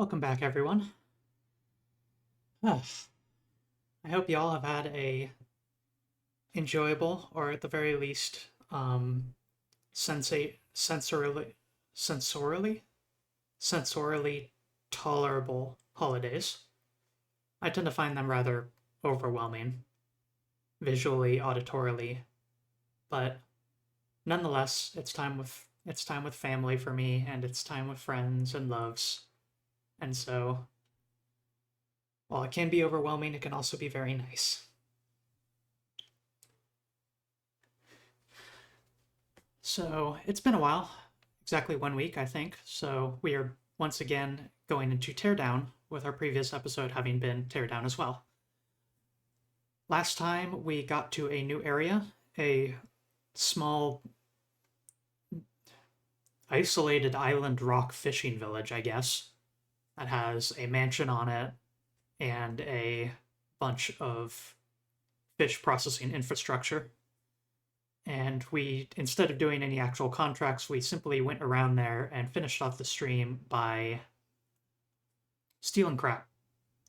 Welcome back, everyone. Ah, I hope you all have had a enjoyable, or at the very least, sensorily, sensorily, sensorily tolerable holidays. I tend to find them rather overwhelming, visually, auditorily, but nonetheless, it's time with family for me, and it's time with friends and loves, and so while it can be overwhelming, it can also be very nice. So it's been a while, exactly 1 week, I think. So we are once again going into Teardown, with our previous episode having been Teardown as well. Last time we got to a new area, a small, isolated island rock fishing village, I guess, that has a mansion on it and a bunch of fish processing infrastructure. And we, instead of doing any actual contracts, we simply went around there and finished off the stream by stealing crap,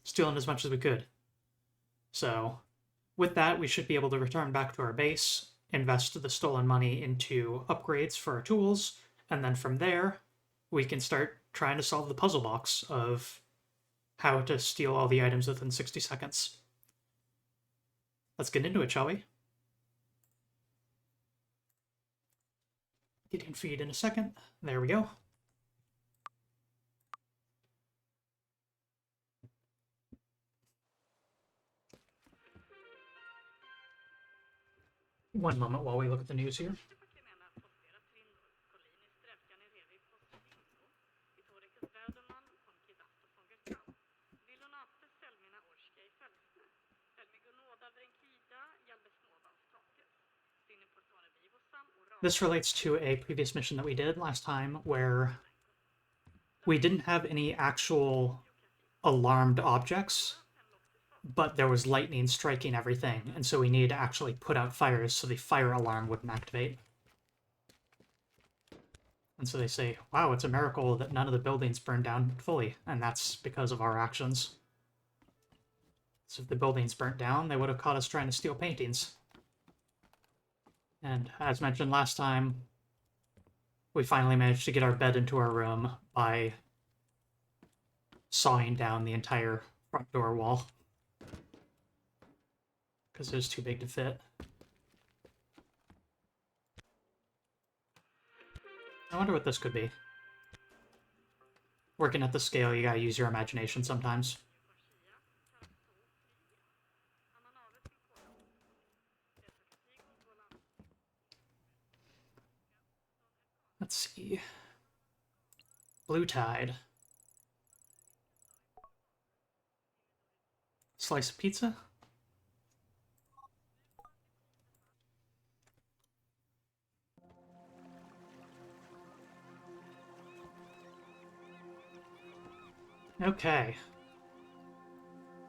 stealing as much as we could. So, with that, we should be able to return back to our base, invest the stolen money into upgrades for our tools, and then from there, we can start trying to solve the puzzle box of how to steal all the items within 60 seconds. Let's get into it, shall we? Getting feed in a second. There we go. One moment while we look at the news here. This relates to a previous mission that we did last time where we didn't have any actual alarmed objects, but there was lightning striking everything, and so we needed to actually put out fires so the fire alarm wouldn't activate. And so they say, wow, it's a miracle that none of the buildings burned down fully, and that's because of our actions. So if the buildings burnt down, they would have caught us trying to steal paintings. And as mentioned last time, we finally managed to get our bed into our room by sawing down the entire front door wall because it was too big to fit. I wonder what this could be. Working at the scale, you gotta use your imagination sometimes. Let's see. Blue Tide. Slice of pizza? Okay.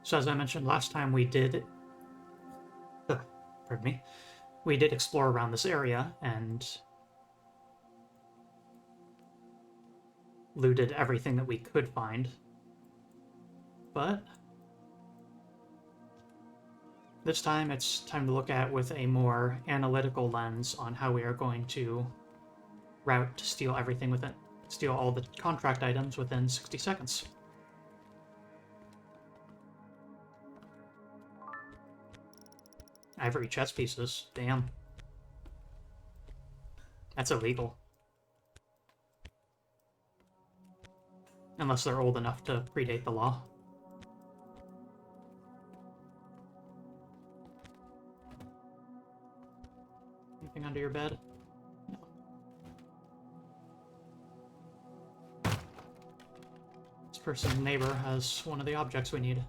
So as I mentioned last time, we did... pardon me. We did explore around this area and looted everything that we could find. But this time it's time to look at with a more analytical lens on how we are going to route to steal everything within, steal all the contract items within 60 seconds. Ivory chess pieces, damn. That's illegal. Unless they're old enough to predate the law. Anything under your bed? No. This person's neighbor has one of the objects we need.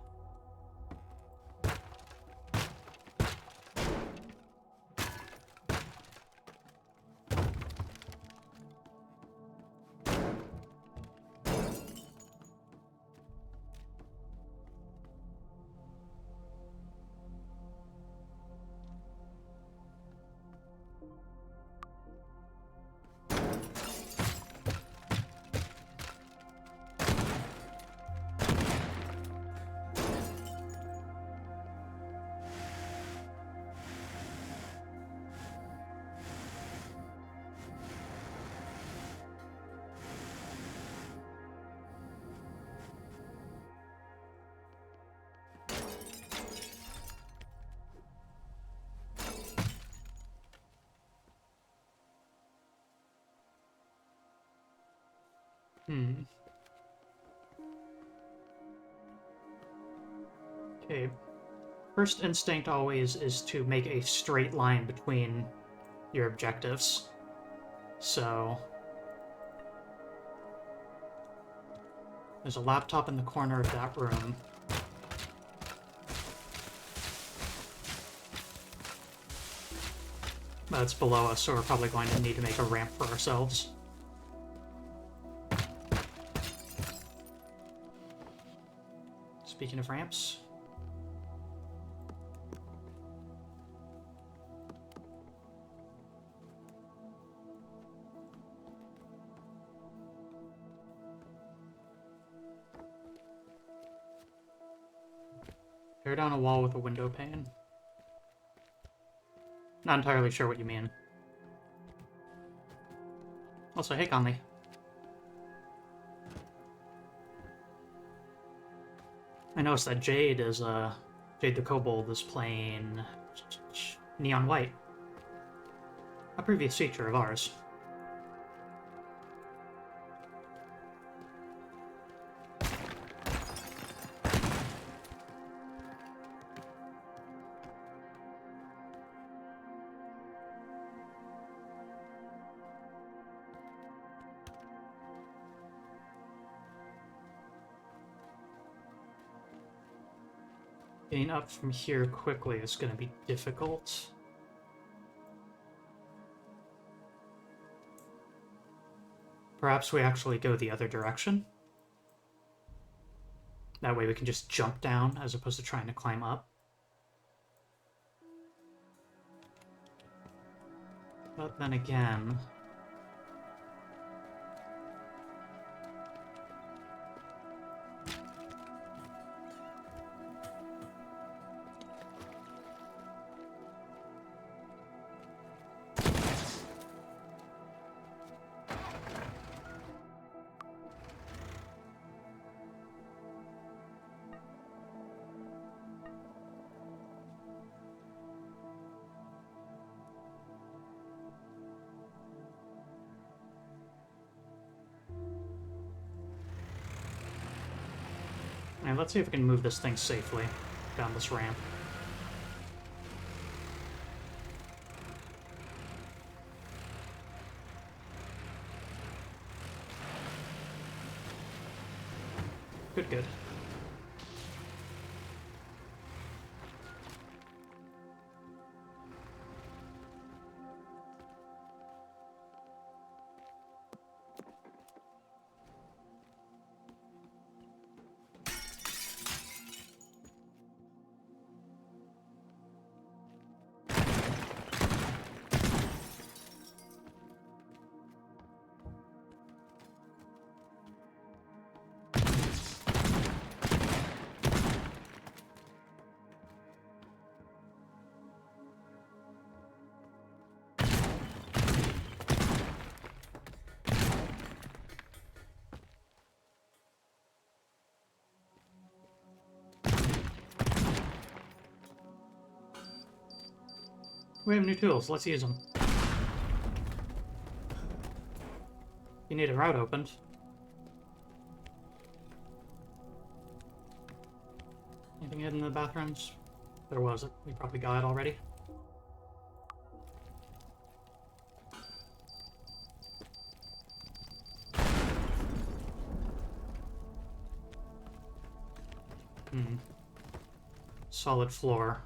Hmm. Okay. First instinct always is to make a straight line between your objectives. So there's a laptop in the corner of that room. But it's below us, so we're probably going to need to make a ramp for ourselves. Speaking of ramps... tear down a wall with a window pane. Not entirely sure what you mean. Also, hey Conley. I noticed that Jade the Kobold is playing Neon White. A previous feature of ours. Getting up from here quickly is going to be difficult. Perhaps we actually go the other direction. That way we can just jump down as opposed to trying to climb up. But then again... Alright, let's see if we can move this thing safely down this ramp. Good, good. We have new tools, let's use them. You need a route opened. Anything hidden in the bathrooms? There was it. We probably got it already. Solid floor.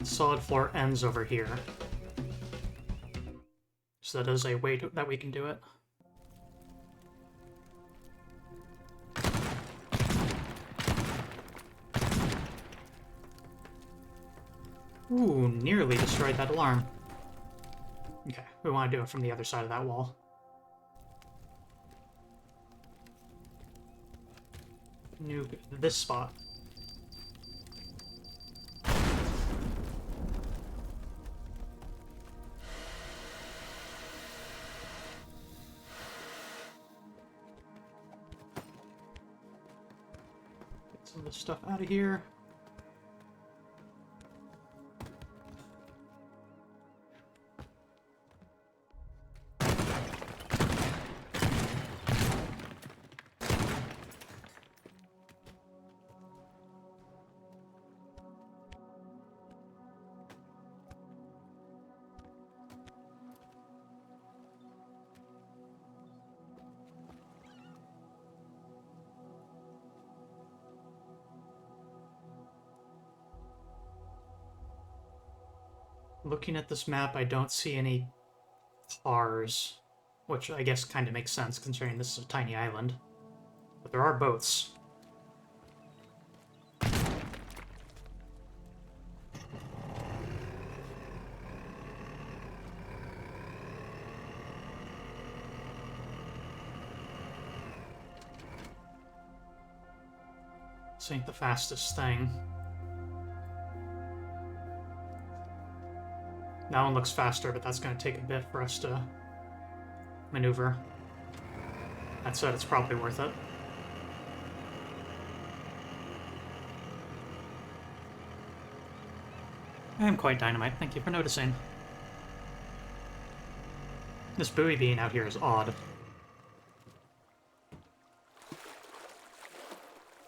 Solid floor ends over here. So that is a way that we can do it. Ooh, nearly destroyed that alarm. Okay, we want to do it from the other side of that wall. This spot. some of this stuff out of here. Looking at this map, I don't see any cars, which I guess kind of makes sense considering this is a tiny island. But there are boats. This ain't the fastest thing. That one looks faster, but that's going to take a bit for us to maneuver. That said, it's probably worth it. I am quite dynamite, thank you for noticing. This buoy being out here is odd.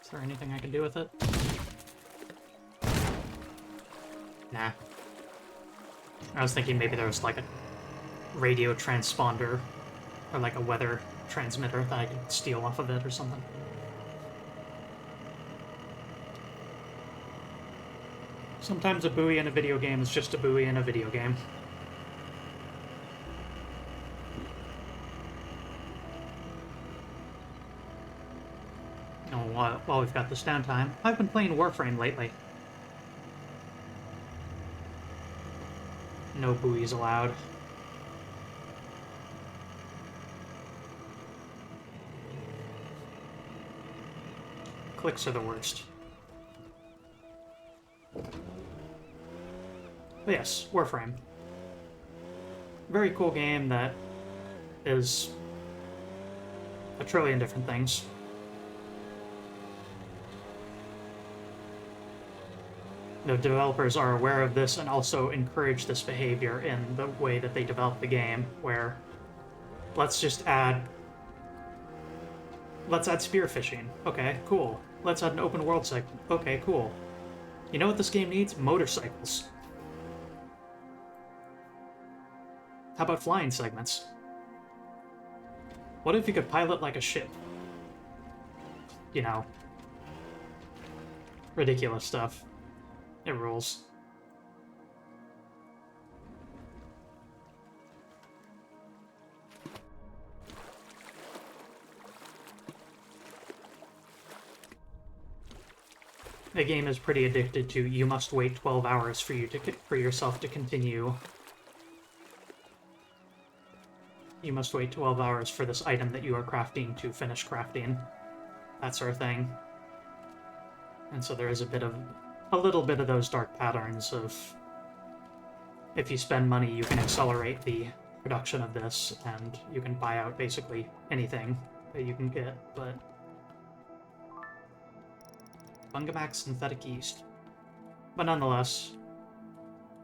Is there anything I can do with it? Nah. I was thinking maybe there was like a radio transponder or like a weather transmitter that I could steal off of it or something. Sometimes a buoy in a video game is just a buoy in a video game. While we've got this downtime, I've been playing Warframe lately. No buoys allowed. Clicks are the worst. But yes, Warframe. Very cool game that is a trillion different things. The developers are aware of this and also encourage this behavior in the way that they develop the game, where let's add spearfishing. Okay, cool. Let's add an open world segment. Okay, cool. You know what this game needs? Motorcycles. How about flying segments? What if you could pilot like a ship? You know. Ridiculous stuff. It rules. The game is pretty addicted to you must wait 12 hours for yourself to continue. You must wait 12 hours for this item that you are crafting to finish crafting. That sort of thing. And so there is a little bit of those dark patterns of if you spend money, you can accelerate the production of this, and you can buy out basically anything that you can get, but Bungamax Synthetic Yeast. But nonetheless,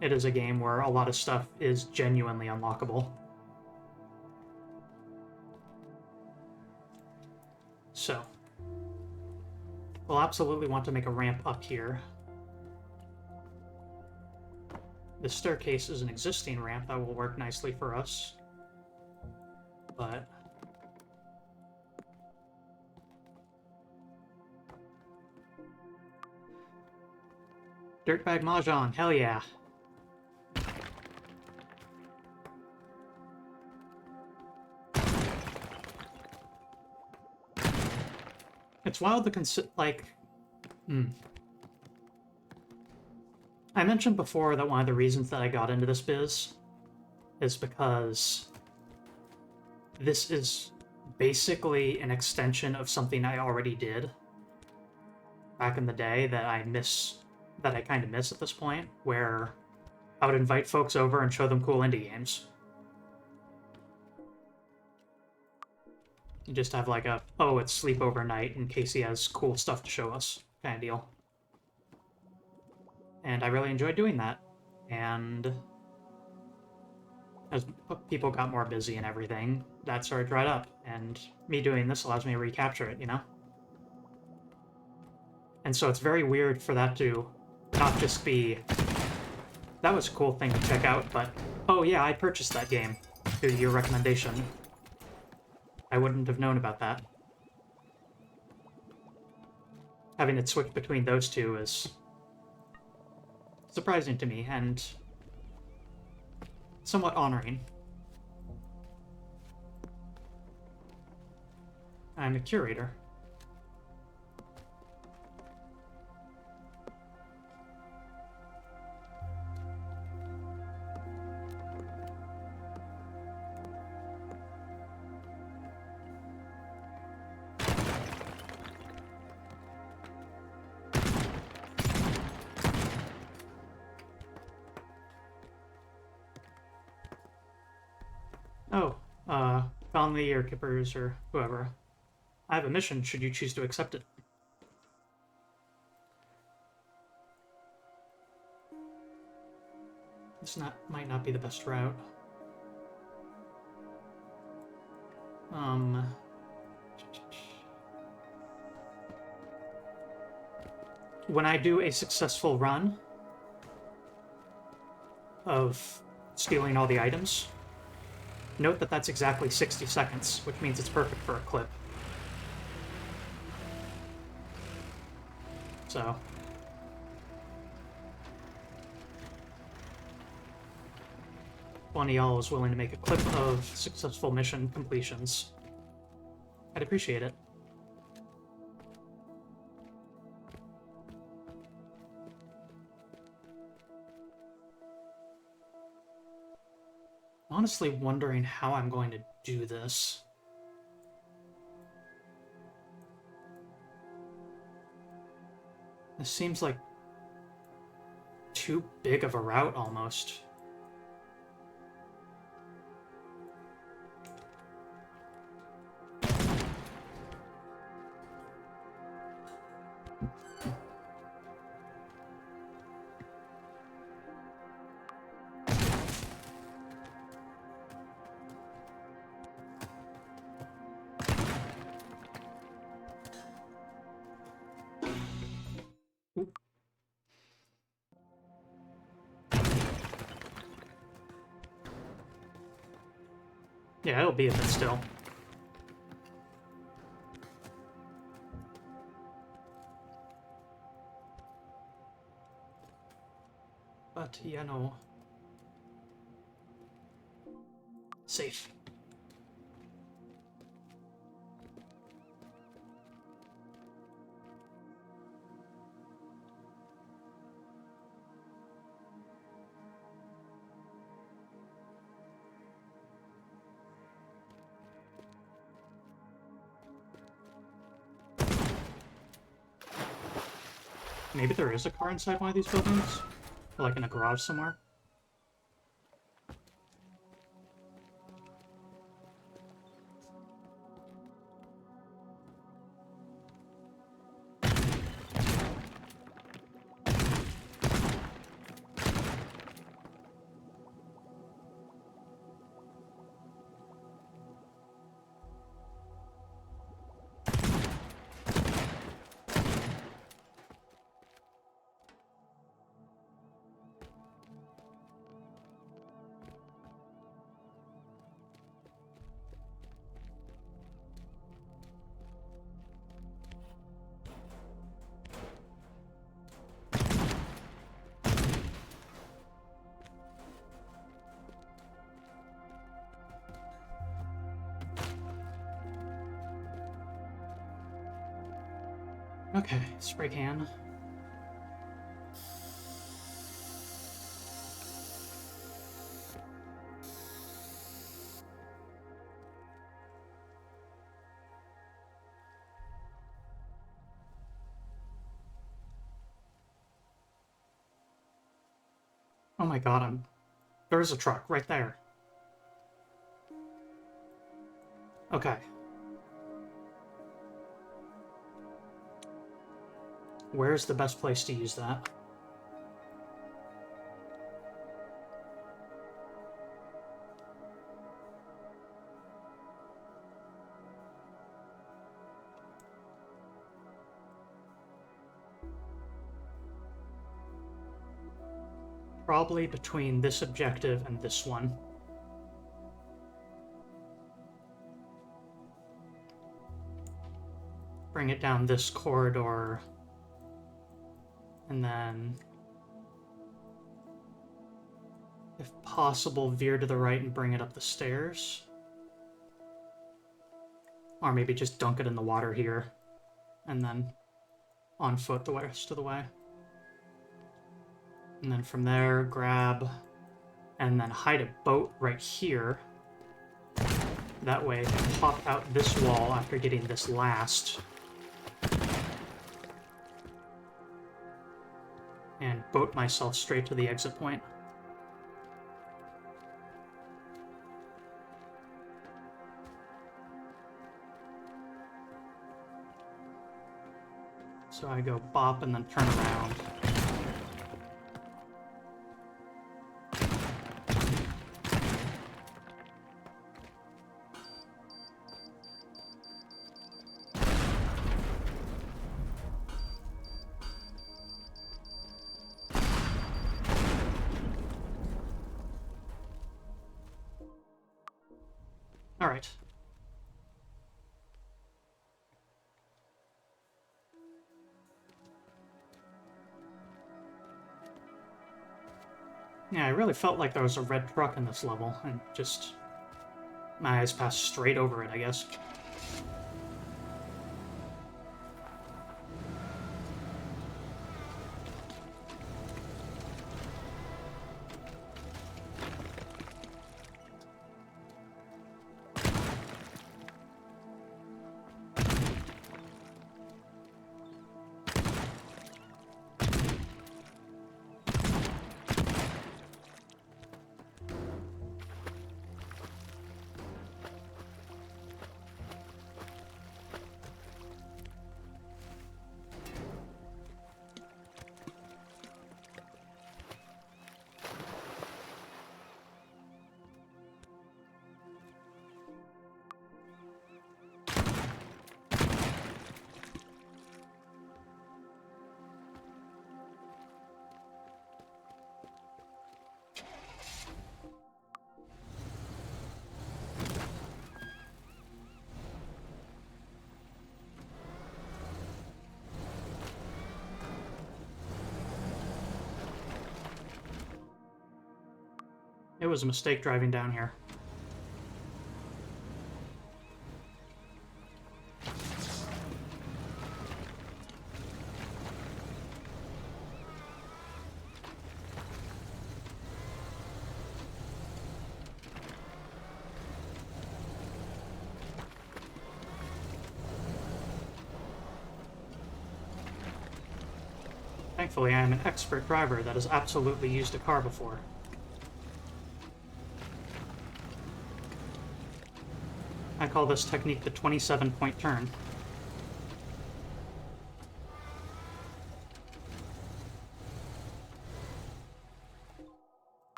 it is a game where a lot of stuff is genuinely unlockable. So, we'll absolutely want to make a ramp up here. The staircase is an existing ramp that will work nicely for us, but Dirtbag Mahjong, hell yeah. It's wild to I mentioned before that one of the reasons that I got into this biz is because this is basically an extension of something I already did back in the day that I kind of miss at this point, where I would invite folks over and show them cool indie games. You just have like it's sleepover night and Casey has cool stuff to show us kind of deal. And I really enjoyed doing that. And as people got more busy and everything, that started dried up. And me doing this allows me to recapture it, you know? And so it's very weird for that to not just be, that was a cool thing to check out, but, oh yeah, I purchased that game due to your recommendation. I wouldn't have known about that. Having it switch between those two is surprising to me and somewhat honoring. I'm a curator. Oh, Conley or Kippers or whoever. I have a mission should you choose to accept it. This might not be the best route. When I do a successful run of stealing all the items, note that that's exactly 60 seconds, which means it's perfect for a clip. So, one of y'all is willing to make a clip of successful mission completions, I'd appreciate it. Honestly wondering how I'm going to do this. This seems like too big of a route, almost. Yeah, it'll be a bit still. But, you know... safe. Maybe there is a car inside one of these buildings? Or like in a garage somewhere? Okay, spray can. Oh my god, there's a truck right there. Okay. Where's the best place to use that? Probably between this objective and this one. Bring it down this corridor, and then, if possible, veer to the right and bring it up the stairs. Or maybe just dunk it in the water here, and then on foot the rest of the way. And then from there, grab, and then hide a boat right here. That way I can pop out this wall after getting this last. And boat myself straight to the exit point. So I go bop and then turn around. All right. Yeah, I really felt like there was a red truck in this level, and just my eyes passed straight over it, I guess. It was a mistake driving down here. Thankfully, I am an expert driver that has absolutely used a car before. I call this technique the 27-point turn.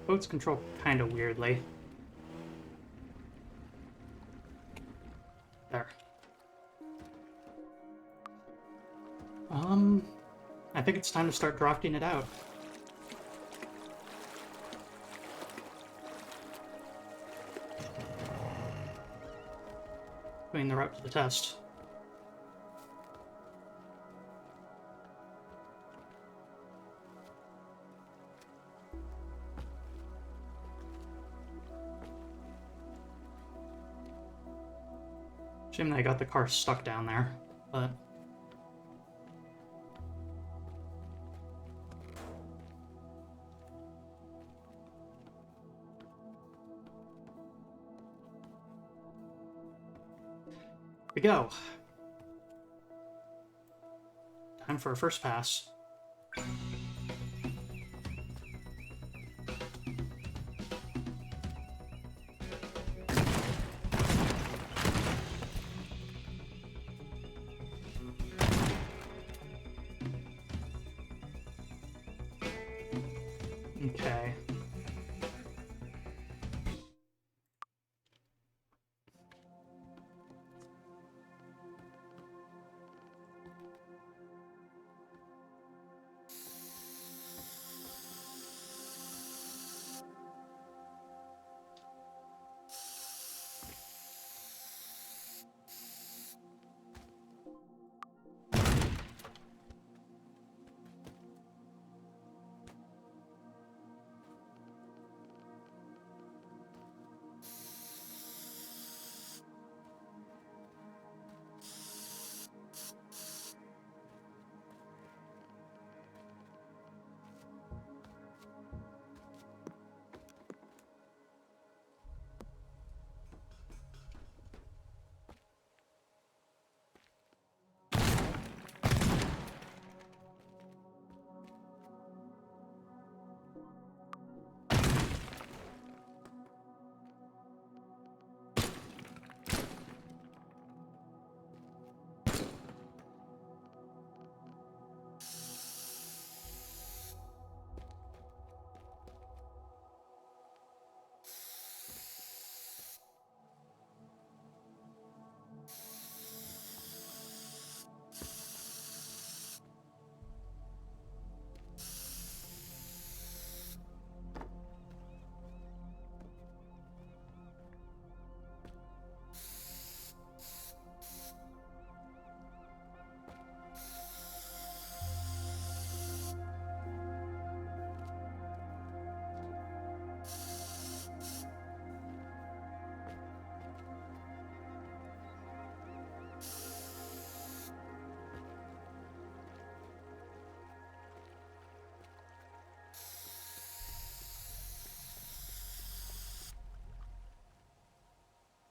Boats control kind of weirdly. There. I think it's time to start drafting it out. Doing the route to the test. Shame they got the car stuck down there, but... Here we go. Time for a first pass. Okay.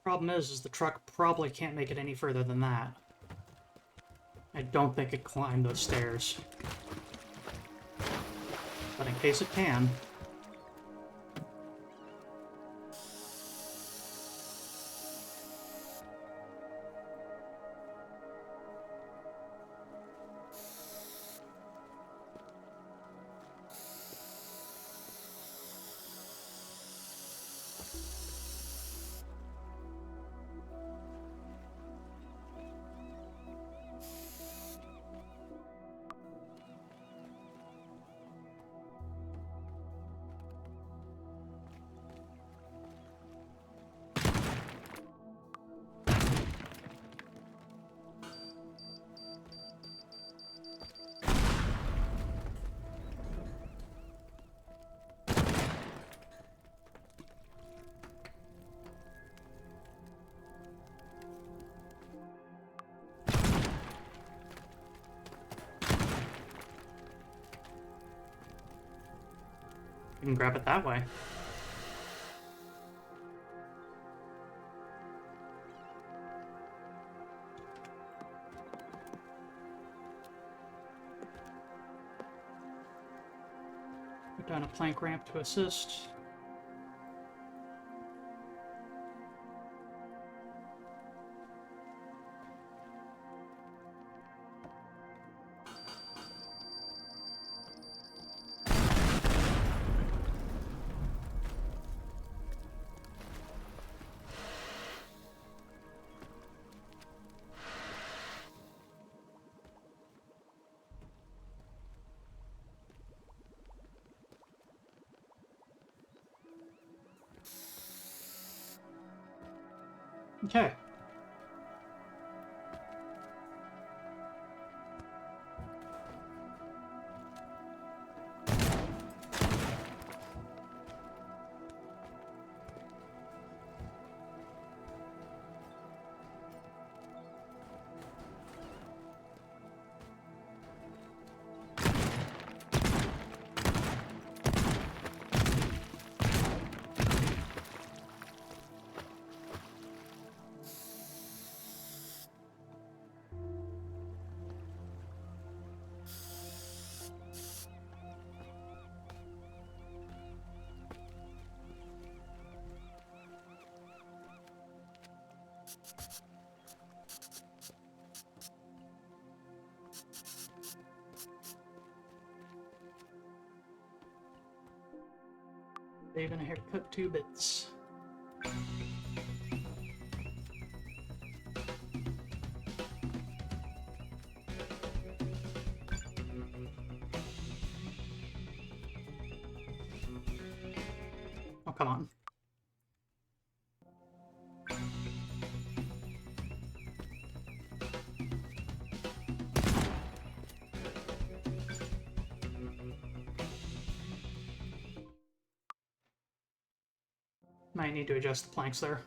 Problem is the truck probably can't make it any further than that. I don't think it climbed those stairs. But in case it can... You can grab it that way. Put down a plank ramp to assist. Okay. Saving a haircut 2 bits. Oh, come on. Might need to adjust the planks there.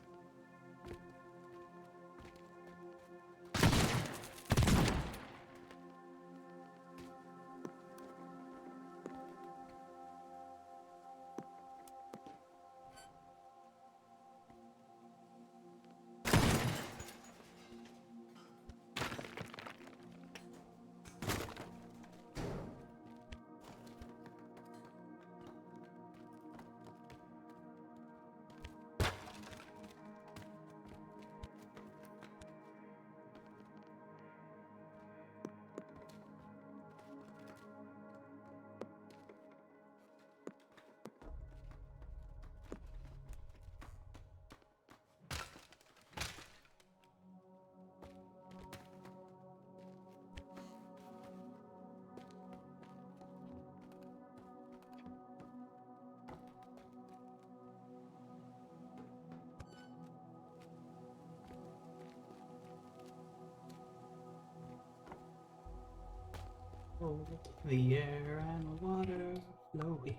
The air and the water flowy.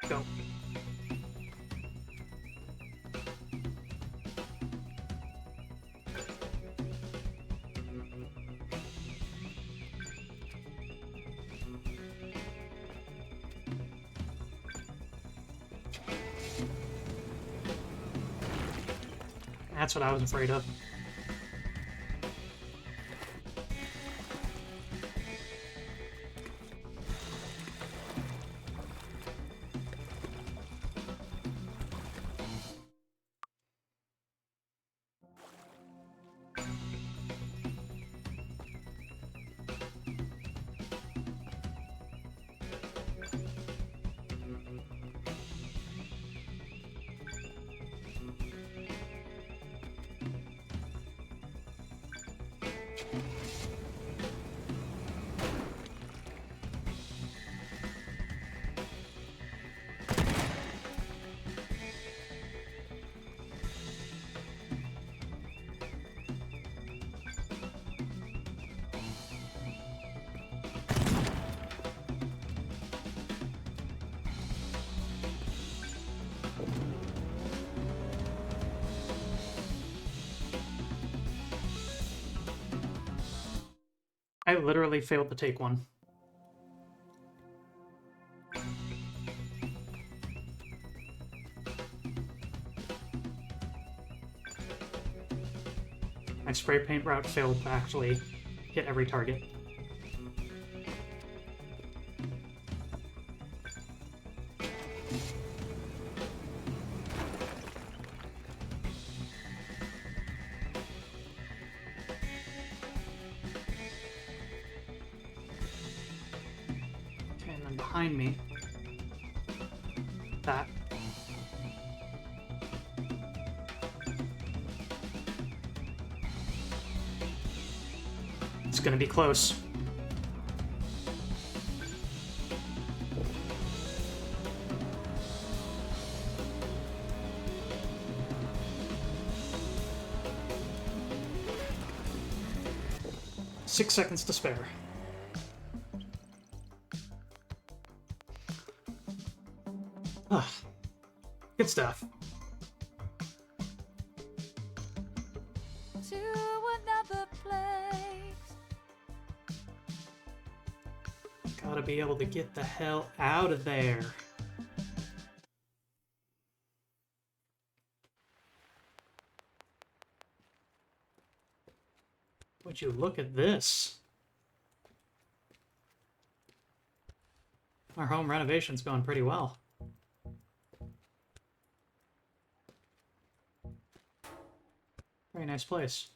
Go. That's what I was afraid of. I literally failed to take one. My spray paint route failed to actually hit every target. Okay, and then behind me, that. It's gonna be close. Six seconds to spare. Good stuff. To another place. Gotta be able to get the hell out of there. Would you look at this? Our home renovation's going pretty well. Very nice place.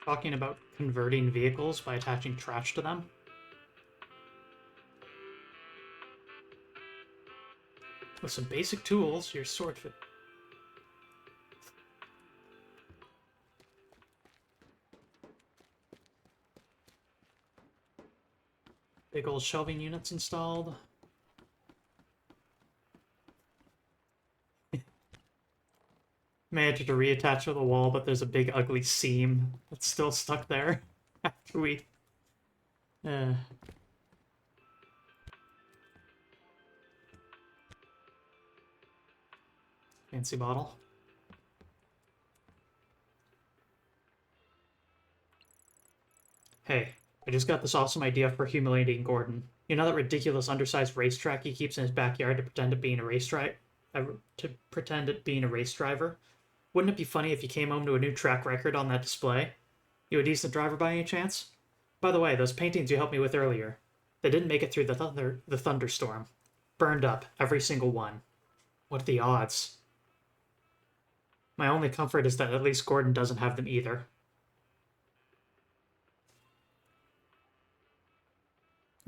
Talking about converting vehicles by attaching trash to them. With some basic tools, your sword fit. Big old shelving units installed. Managed to reattach to the wall, but there's a big ugly seam that's still stuck there after we... Fancy bottle. Hey, I just got this awesome idea for humiliating Gordon. You know that ridiculous undersized racetrack he keeps in his backyard to pretend it being a race driver? Wouldn't it be funny if you came home to a new track record on that display? You a decent driver by any chance? By the way, those paintings you helped me with earlier, they didn't make it through the thunderstorm. Burned up, every single one. What are the odds? My only comfort is that at least Gordon doesn't have them either.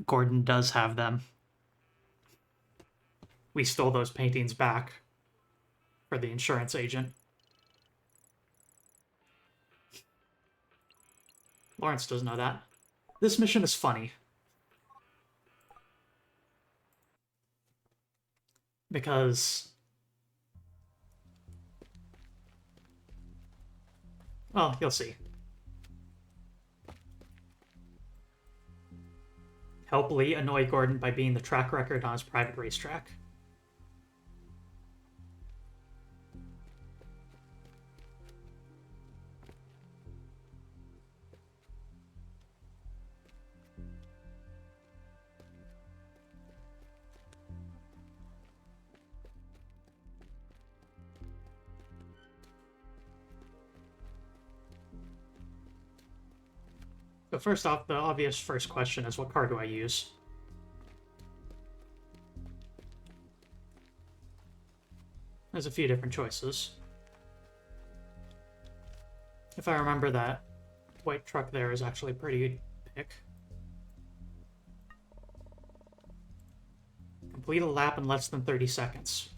Gordon does have them. We stole those paintings back for the insurance agent. Lawrence doesn't know that. This mission is funny. Because... well, you'll see. Help Lee annoy Gordon by being the track record on his private racetrack. So first off, the obvious first question is, what car do I use? There's a few different choices. If I remember, that white truck there is actually a pretty good pick. Complete a lap in less than 30 seconds.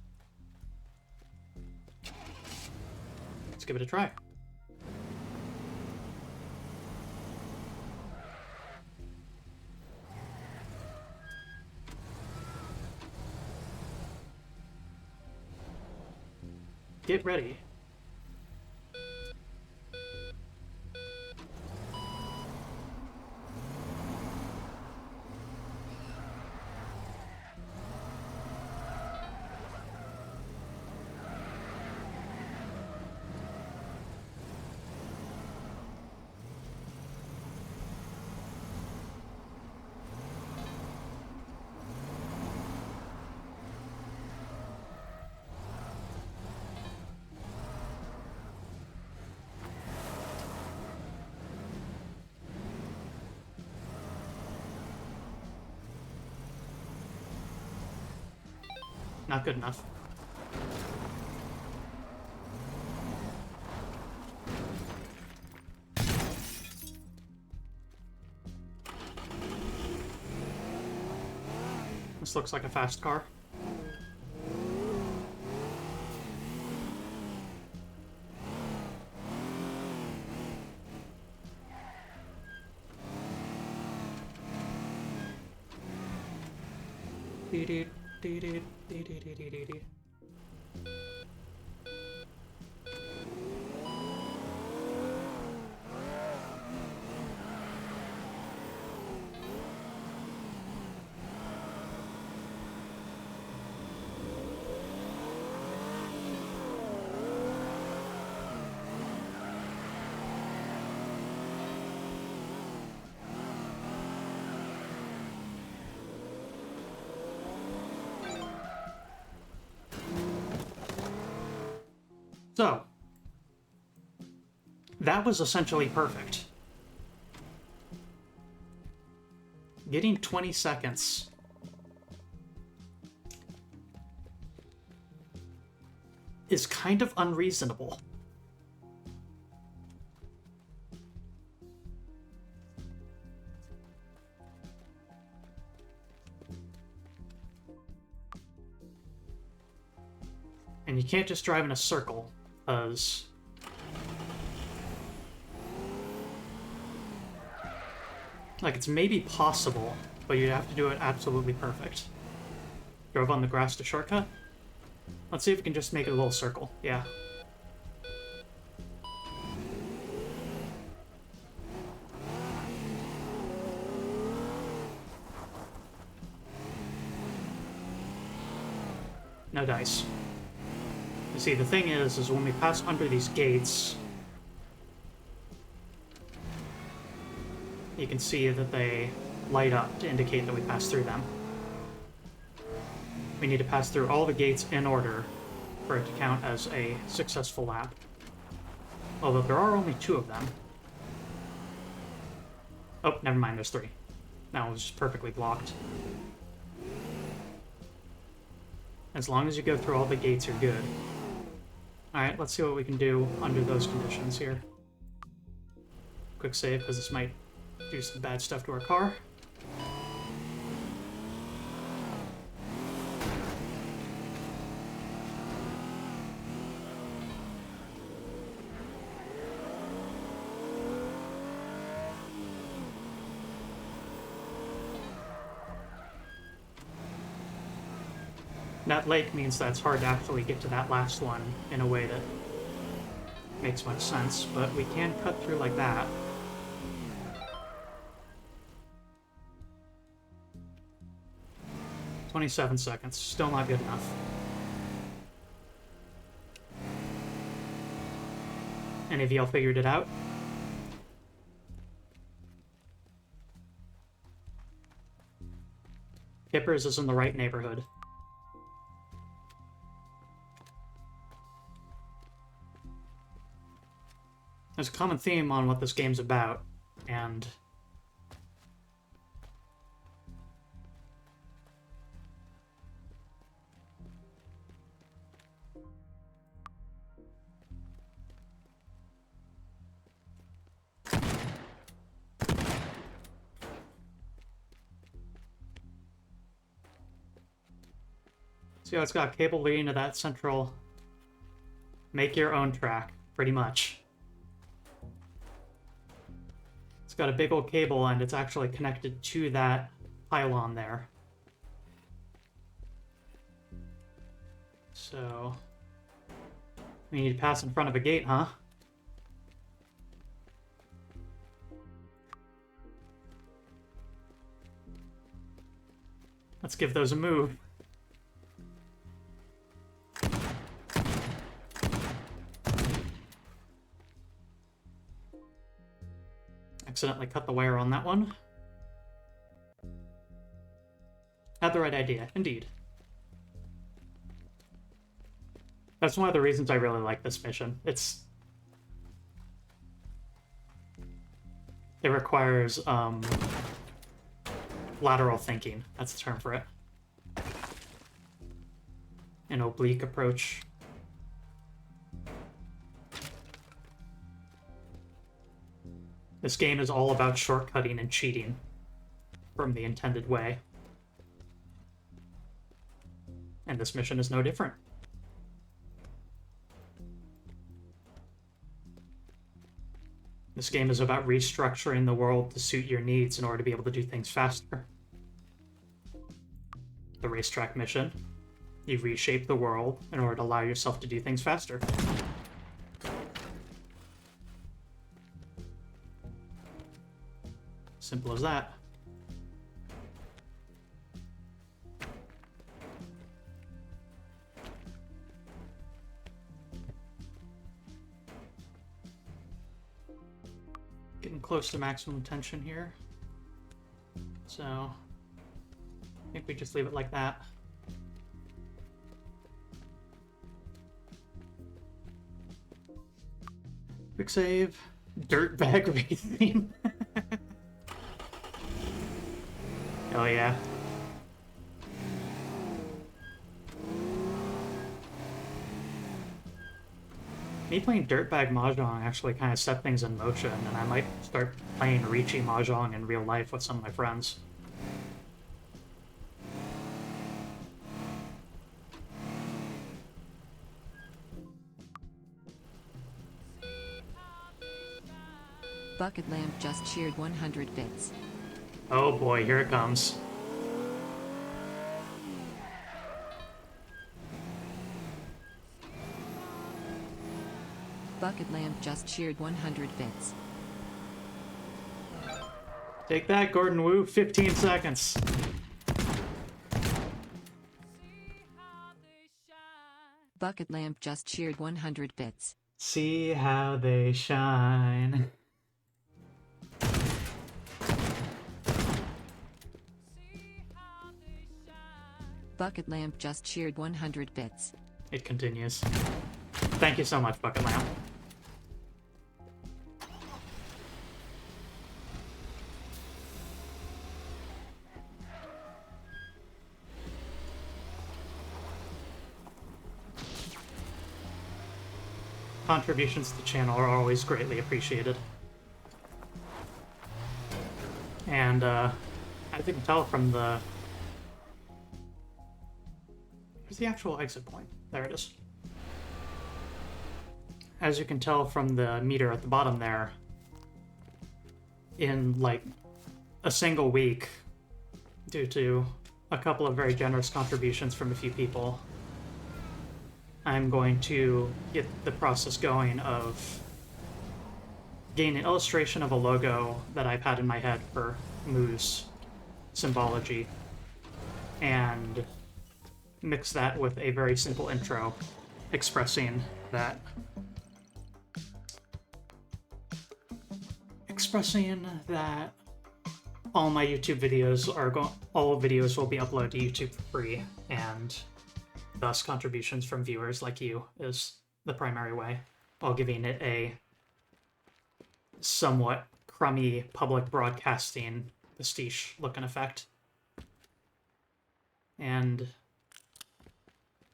Let's give it a try. Get ready. Not good enough. This looks like a fast car. So, that was essentially perfect. Getting 20 seconds is kind of unreasonable. And you can't just drive in a circle, because... like, it's maybe possible, but you'd have to do it absolutely perfect. Drove on the grass to shortcut? Let's see if we can just make it a little circle. Yeah. No dice. You see, the thing is when we pass under these gates, you can see that they light up to indicate that we passed through them. We need to pass through all the gates in order for it to count as a successful lap. Although there are only 2 of them. Oh, never mind, there's 3. That one was just perfectly blocked. As long as you go through all the gates, you're good. Alright, let's see what we can do under those conditions here. Quick save, because this might do some bad stuff to our car. That lake means that it's hard to actually get to that last one in a way that makes much sense, but we can cut through like that. "27 seconds, still not good enough. Any of y'all figured it out? Kippers is in the right neighborhood. There's a common theme on what this game's about, and see how it's got cable leading to that central make your own track, pretty much. It's got a big old cable and it's actually connected to that pylon there. So we need to pass in front of a gate, huh? Let's give those a move. Accidentally cut the wire on that one. Had the right idea, indeed. That's one of the reasons I really like this mission. It requires, lateral thinking. That's the term for it. An oblique approach. This game is all about shortcutting and cheating from the intended way. And this mission is no different. This game is about restructuring the world to suit your needs in order to be able to do things faster. The racetrack mission, you reshape the world in order to allow yourself to do things faster. Simple as that. Getting close to maximum tension here. So, I think we just leave it like that. Quick save. Dirtbag racing. Hell yeah. Me playing Dirtbag Mahjong actually kind of set things in motion, and I might start playing Ricci Mahjong in real life with some of my friends. Bucket Lamp just cheered 100 bits. Oh boy, here it comes. Bucket Lamp just cheered 100 bits. Take that, Gordon Wu. 15 seconds. Bucket Lamp just cheered 100 bits. See how they shine. Bucket Lamp just cheered 100 bits. It continues. Thank you so much, Bucket Lamp. Contributions to the channel are always greatly appreciated. And, as you can tell from the... Where's the actual exit point? There it is. As you can tell from the meter at the bottom there, in, like, a single week, due to a couple of very generous contributions from a few people, I'm going to get the process going of getting an illustration of a logo that I've had in my head for Moo's symbology, and mix that with a very simple intro expressing that all my YouTube videos all videos will be uploaded to YouTube for free, and thus contributions from viewers like you is the primary way, while giving it a somewhat crummy public broadcasting pastiche looking effect. And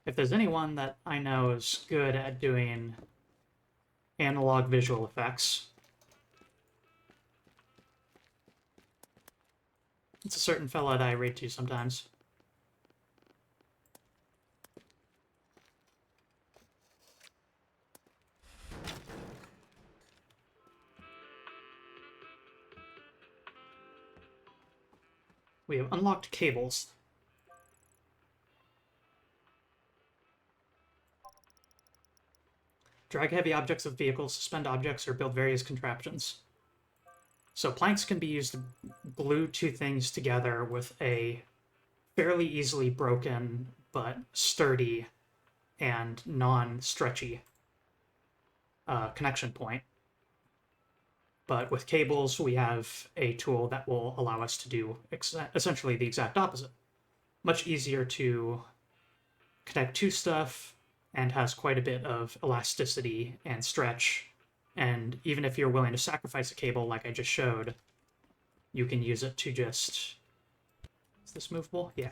if there's anyone that I know is good at doing analog visual effects, it's a certain fella that I read to sometimes. We have unlocked cables. Drag heavy objects with vehicles, suspend objects, or build various contraptions. So planks can be used to glue two things together with a fairly easily broken but sturdy and non-stretchy connection point. But with cables, we have a tool that will allow us to do essentially the exact opposite. Much easier to connect to stuff, and has quite a bit of elasticity and stretch. And even if you're willing to sacrifice a cable like I just showed, you can use it to just... Is this movable? Yeah.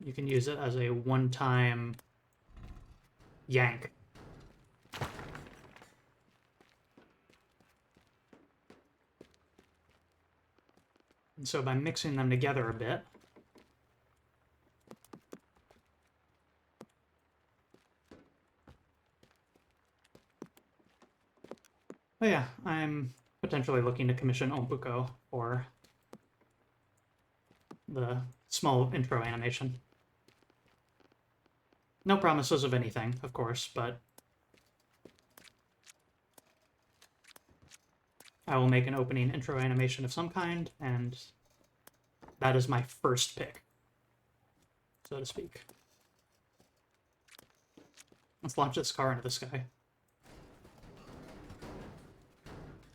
You can use it as a one-time yank. And so by mixing them together a bit, but yeah, I'm potentially looking to commission Ompuko for the small intro animation. No promises of anything, of course, but I will make an opening intro animation of some kind, and that is my first pick, so to speak. Let's launch this car into the sky.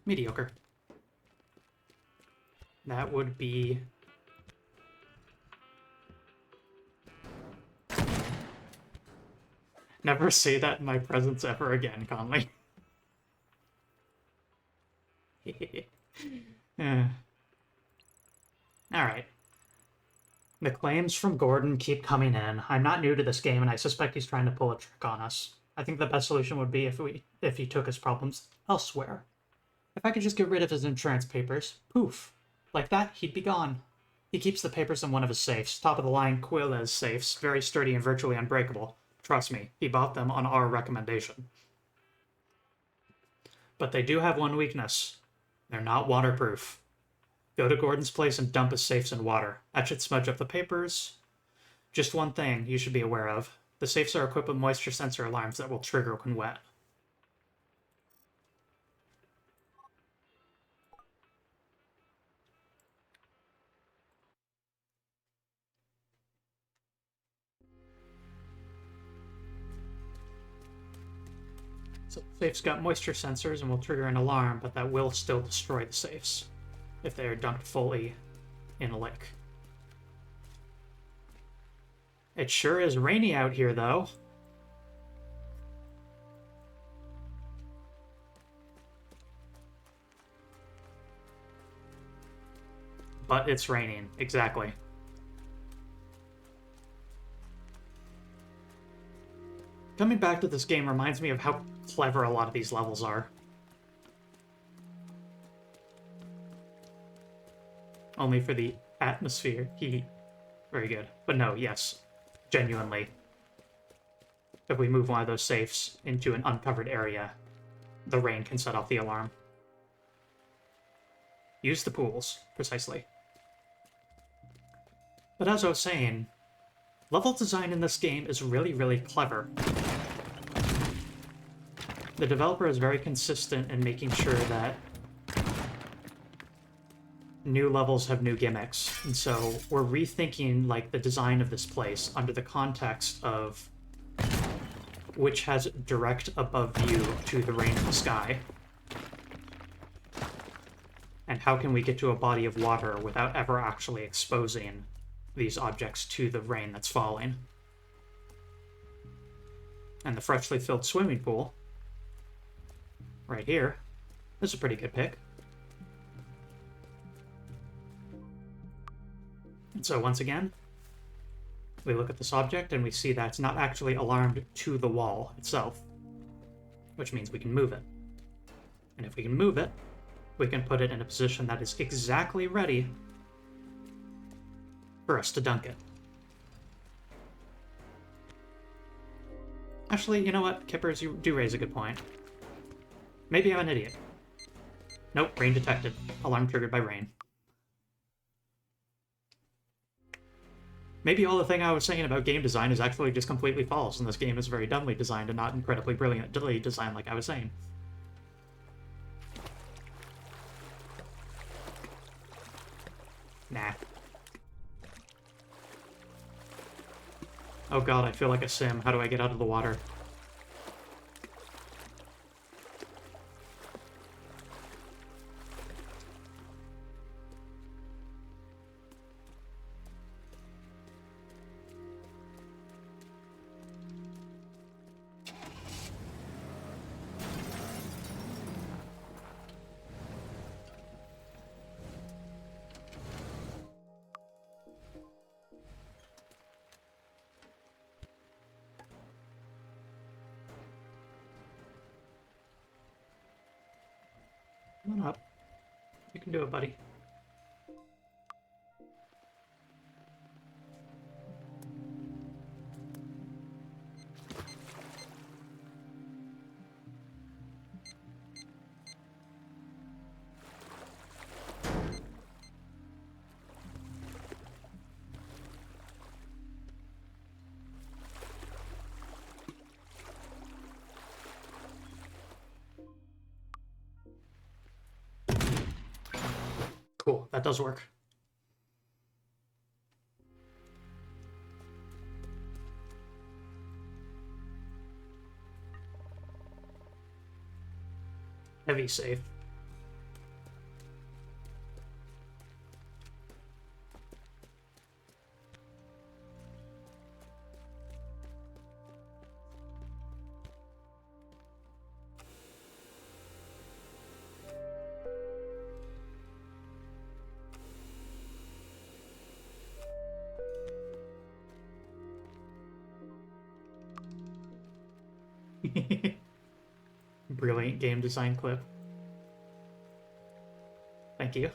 Mediocre. That would be... Never say that in my presence ever again, Conley. Alright. The claims from Gordon keep coming in. I'm not new to this game, and I suspect he's trying to pull a trick on us. I think the best solution would be if he took his problems elsewhere. If I could just get rid of his insurance papers, poof. Like that, he'd be gone. He keeps the papers in one of his safes, top-of-the-line Quilez safes, very sturdy and virtually unbreakable. Trust me, he bought them on our recommendation. But they do have one weakness. They're not waterproof. Go to Gordon's place and dump his safes in water. That should smudge up the papers. Just one thing you should be aware of. The safes are equipped with moisture sensor alarms that will trigger when wet. So the safe's got moisture sensors and will trigger an alarm, but that will still destroy the safes if they are dunked fully in a lake. It sure is rainy out here, though. But it's raining, exactly. Coming back to this game reminds me of how clever a lot of these levels are. Only for the atmosphere, heat. Very good. But no, yes, genuinely. If we move one of those safes into an uncovered area, the rain can set off the alarm. Use the pools, precisely. But as I was saying, level design in this game is really, really clever. The developer is very consistent in making sure that new levels have new gimmicks, and so we're rethinking like the design of this place under the context of which has direct above view to the rain in the sky. And how can we get to a body of water without ever actually exposing these objects to the rain that's falling? And the freshly filled swimming pool, right here, is a pretty good pick. And so once again, we look at this object and we see that it's not actually alarmed to the wall itself, which means we can move it. And if we can move it, we can put it in a position that is exactly ready for us to dunk it. Actually, you know what, Kippers, you do raise a good point. Maybe I'm an idiot. Nope, rain detected. Alarm triggered by rain. Maybe all the thing I was saying about game design is actually just completely false, and this game is very dumbly designed and not incredibly brilliantly designed like I was saying. Nah. Oh god, I feel like a sim. How do I get out of the water? Come on up. You can do it, buddy. Cool, that does work. Heavy safe. Brilliant game design clip. Thank you.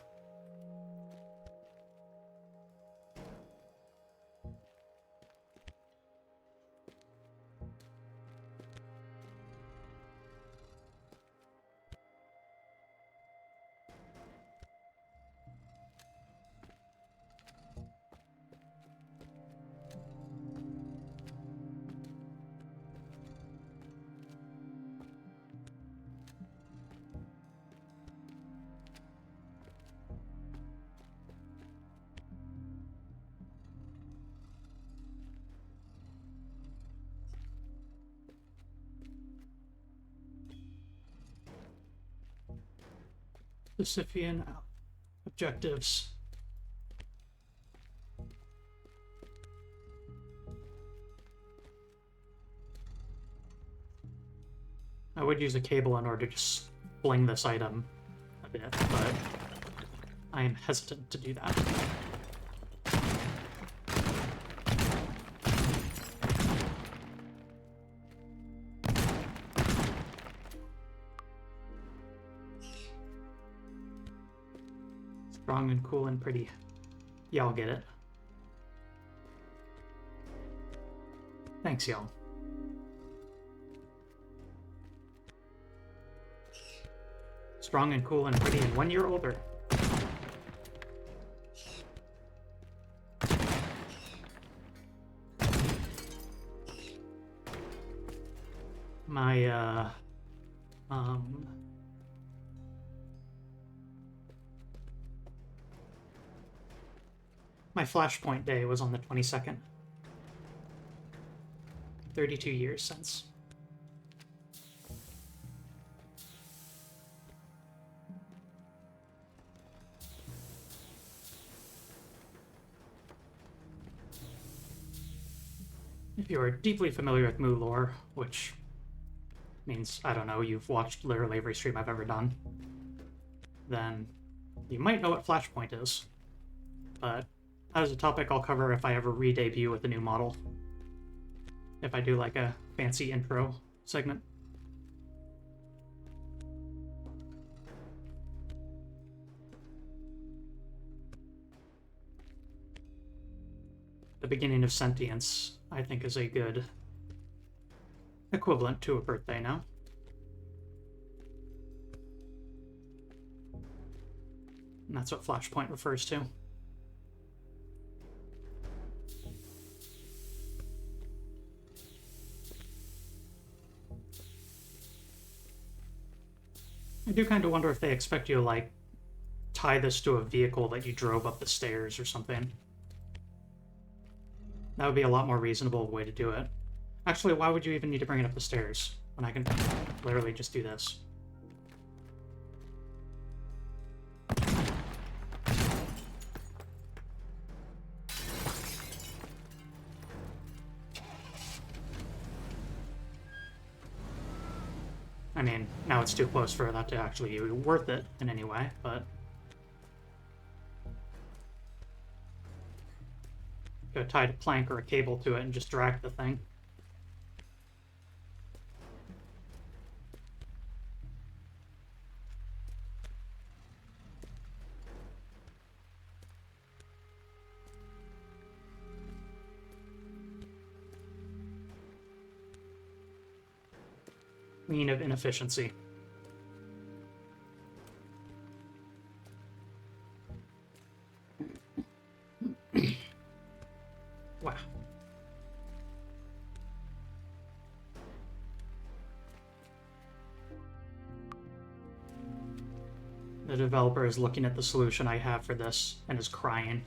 Sisyphean objectives. I would use a cable in order to just fling this item a bit, but I am hesitant to do that. Strong and cool and pretty. Y'all get it. Thanks, y'all. Strong and cool and pretty and 1 year older. My, my Flashpoint day was on the 22nd. 32 years since. If you are deeply familiar with Moo lore, which means, I don't know, you've watched literally every stream I've ever done, then you might know what Flashpoint is. But that is a topic I'll cover if I ever re-debut with a new model. If I do like a fancy intro segment. The beginning of sentience, I think, is a good equivalent to a birthday now. And that's what Flashpoint refers to. I do kind of wonder if they expect you to, like, tie this to a vehicle that you drove up the stairs or something. That would be a lot more reasonable way to do it. Actually, why would you even need to bring it up the stairs when I can literally just do this? I mean, now it's too close for that to actually be worth it in any way, but... Go tie a plank or a cable to it and just drag the thing. Mean of inefficiency. Wow. The developer is looking at the solution I have for this and is crying.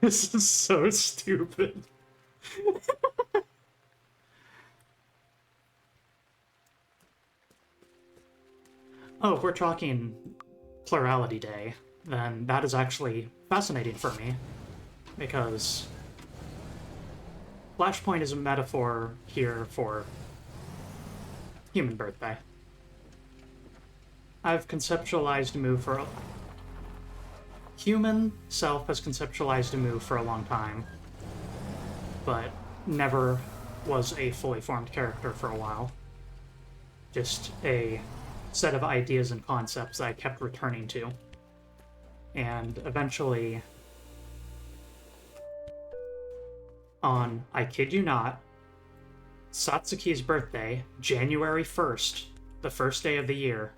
This is so stupid. Oh, if we're talking Plurality Day, then that is actually fascinating for me, because Flashpoint is a metaphor here for human birthday. I've conceptualized Moo for... Human self has conceptualized a Moo for a long time, but never was a fully formed character for a while. Just a set of ideas and concepts that I kept returning to. And eventually, on, I kid you not, Satsuki's birthday, January 1st, the first day of the year,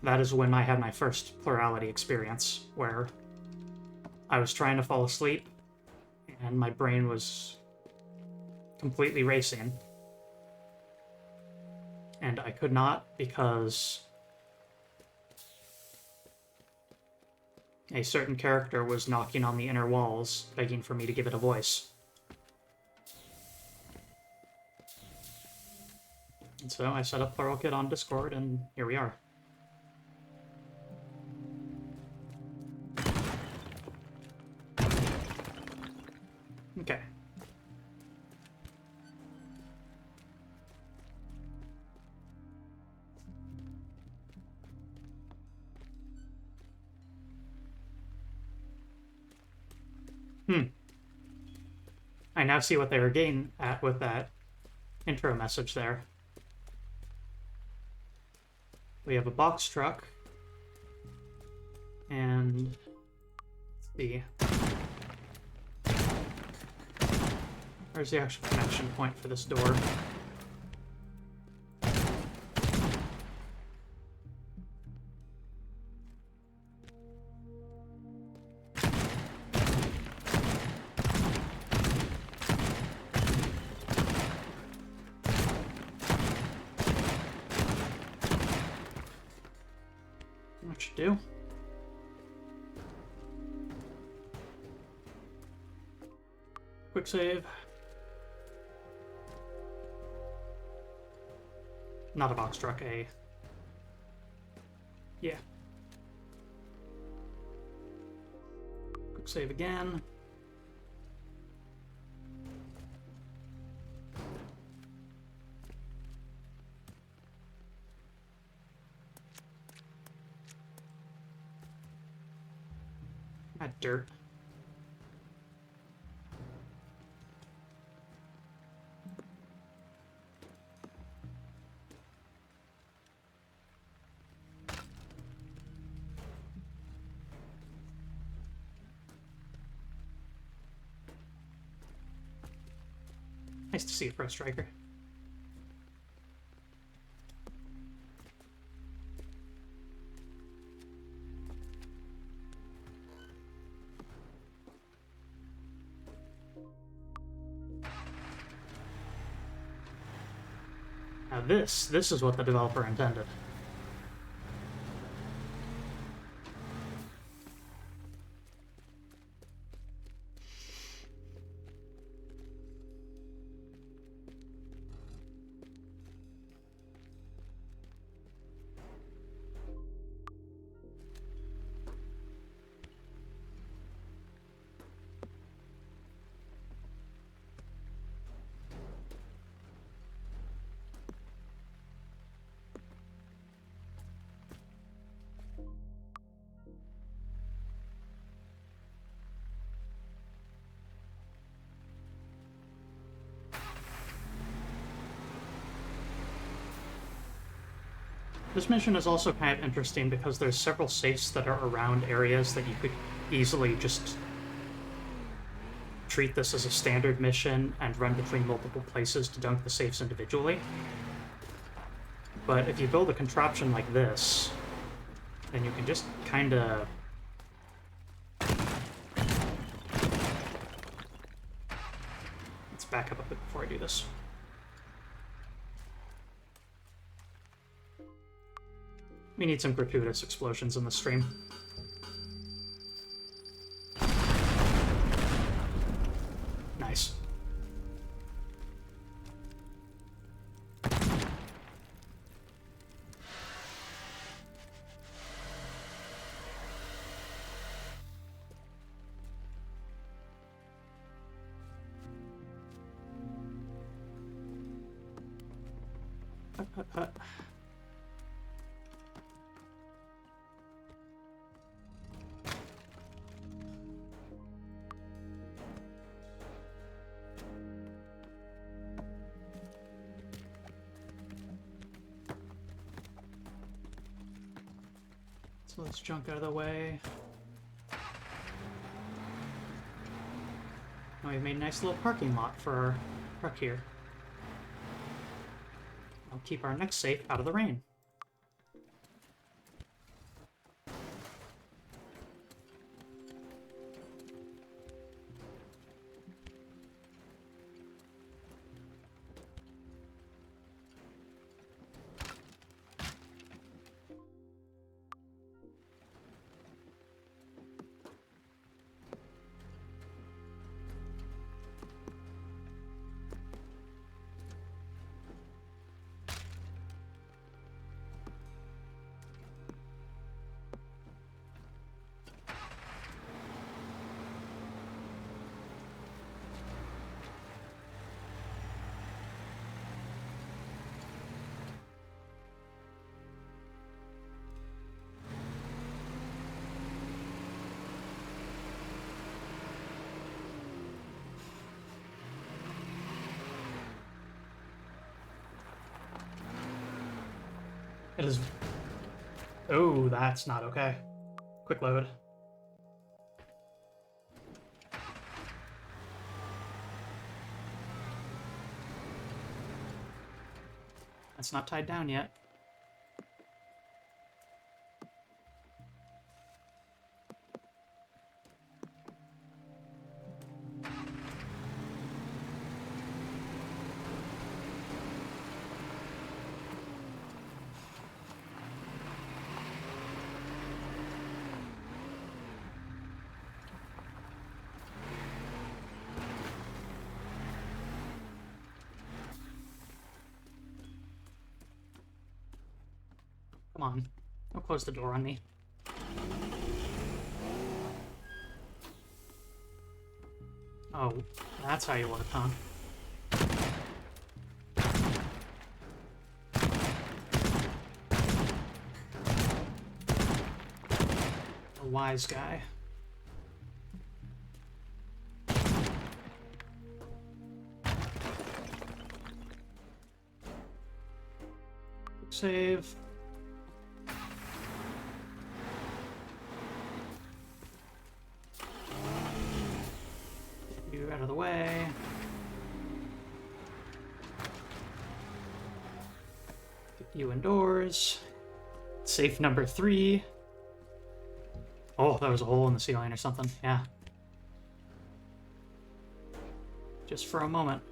that is when I had my first plurality experience, where I was trying to fall asleep, and my brain was completely racing. And I could not because a certain character was knocking on the inner walls, begging for me to give it a voice. And so I set up PluralKit on Discord, and here we are. Okay. I now see what they were getting at with that intro message there. We have a box truck, and let's see. Where's the actual connection point for this door? What should do? Quick save. Not a box truck, a... Yeah. Quick save again. That dirt. Nice to see you, Pro Striker. Now this is what the developer intended. This mission is also kind of interesting because there's several safes that are around areas that you could easily just treat this as a standard mission and run between multiple places to dunk the safes individually. But if you build a contraption like this, then you can just kind of... Let's back up a bit before I do this. We need some gratuitous explosions in the stream. Nice. So let's junk out of the way. Now we've made a nice little parking lot for our truck here. I'll keep our next safe out of the rain. It is... Oh, that's not okay. Quick load. That's not tied down yet. Come on. Don't close the door on me. Oh, that's how you work, huh? A wise guy. Quick save. You out of the way. Get you indoors. Safe number 3. Oh, that was a hole in the ceiling or something. Yeah. Just for a moment.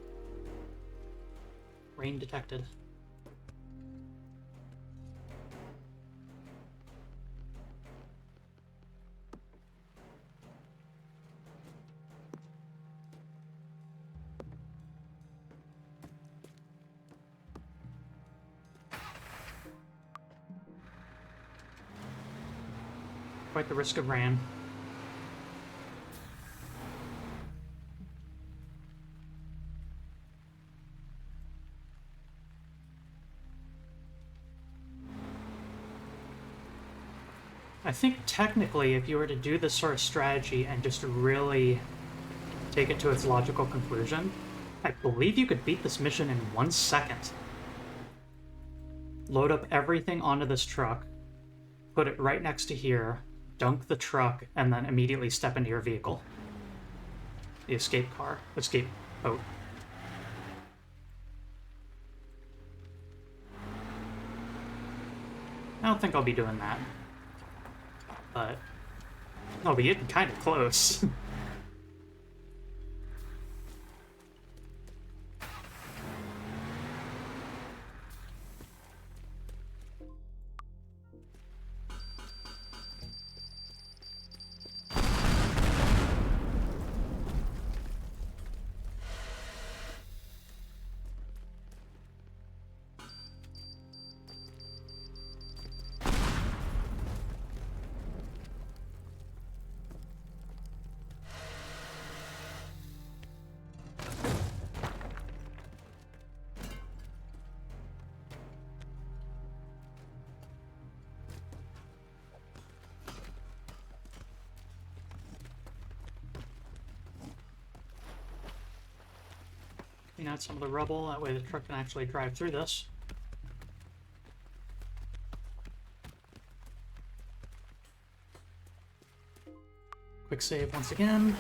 Rain detected. Quite the risk of rain. I think technically, if you were to do this sort of strategy and just really take it to its logical conclusion, I believe you could beat this mission in 1 second. Load up everything onto this truck, put it right next to here, dunk the truck, and then immediately step into your vehicle. The escape boat. I don't think I'll be doing that. But I'll be getting kind of close. Clean out some of the rubble, that way the truck can actually drive through this. Quick save once again.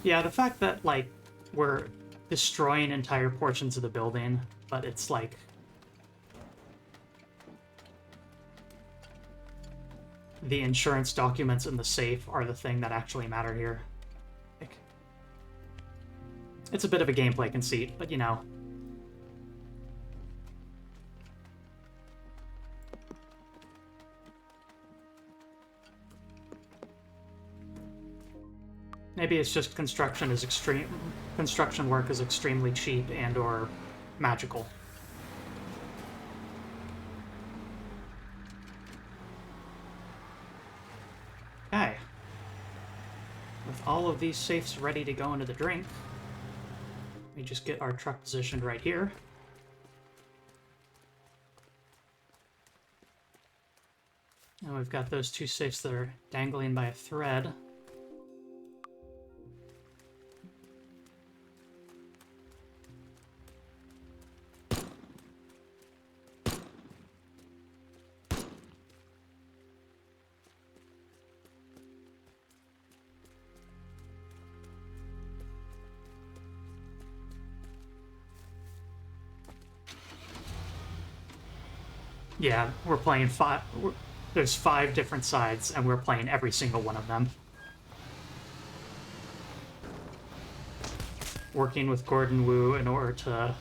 Yeah, the fact that, like, we're destroying entire portions of the building, but it's like... the insurance documents in the safe are the thing that actually matter here. Like, it's a bit of a gameplay conceit, but you know. Maybe it's just construction work is extremely cheap and or magical. Okay. With all of these safes ready to go into the drink, we just get our truck positioned right here. And we've got those 2 safes that are dangling by a thread. Yeah, we're playing five. There's 5 different sides, and we're playing every single one of them. Working with Gordon Wu in order to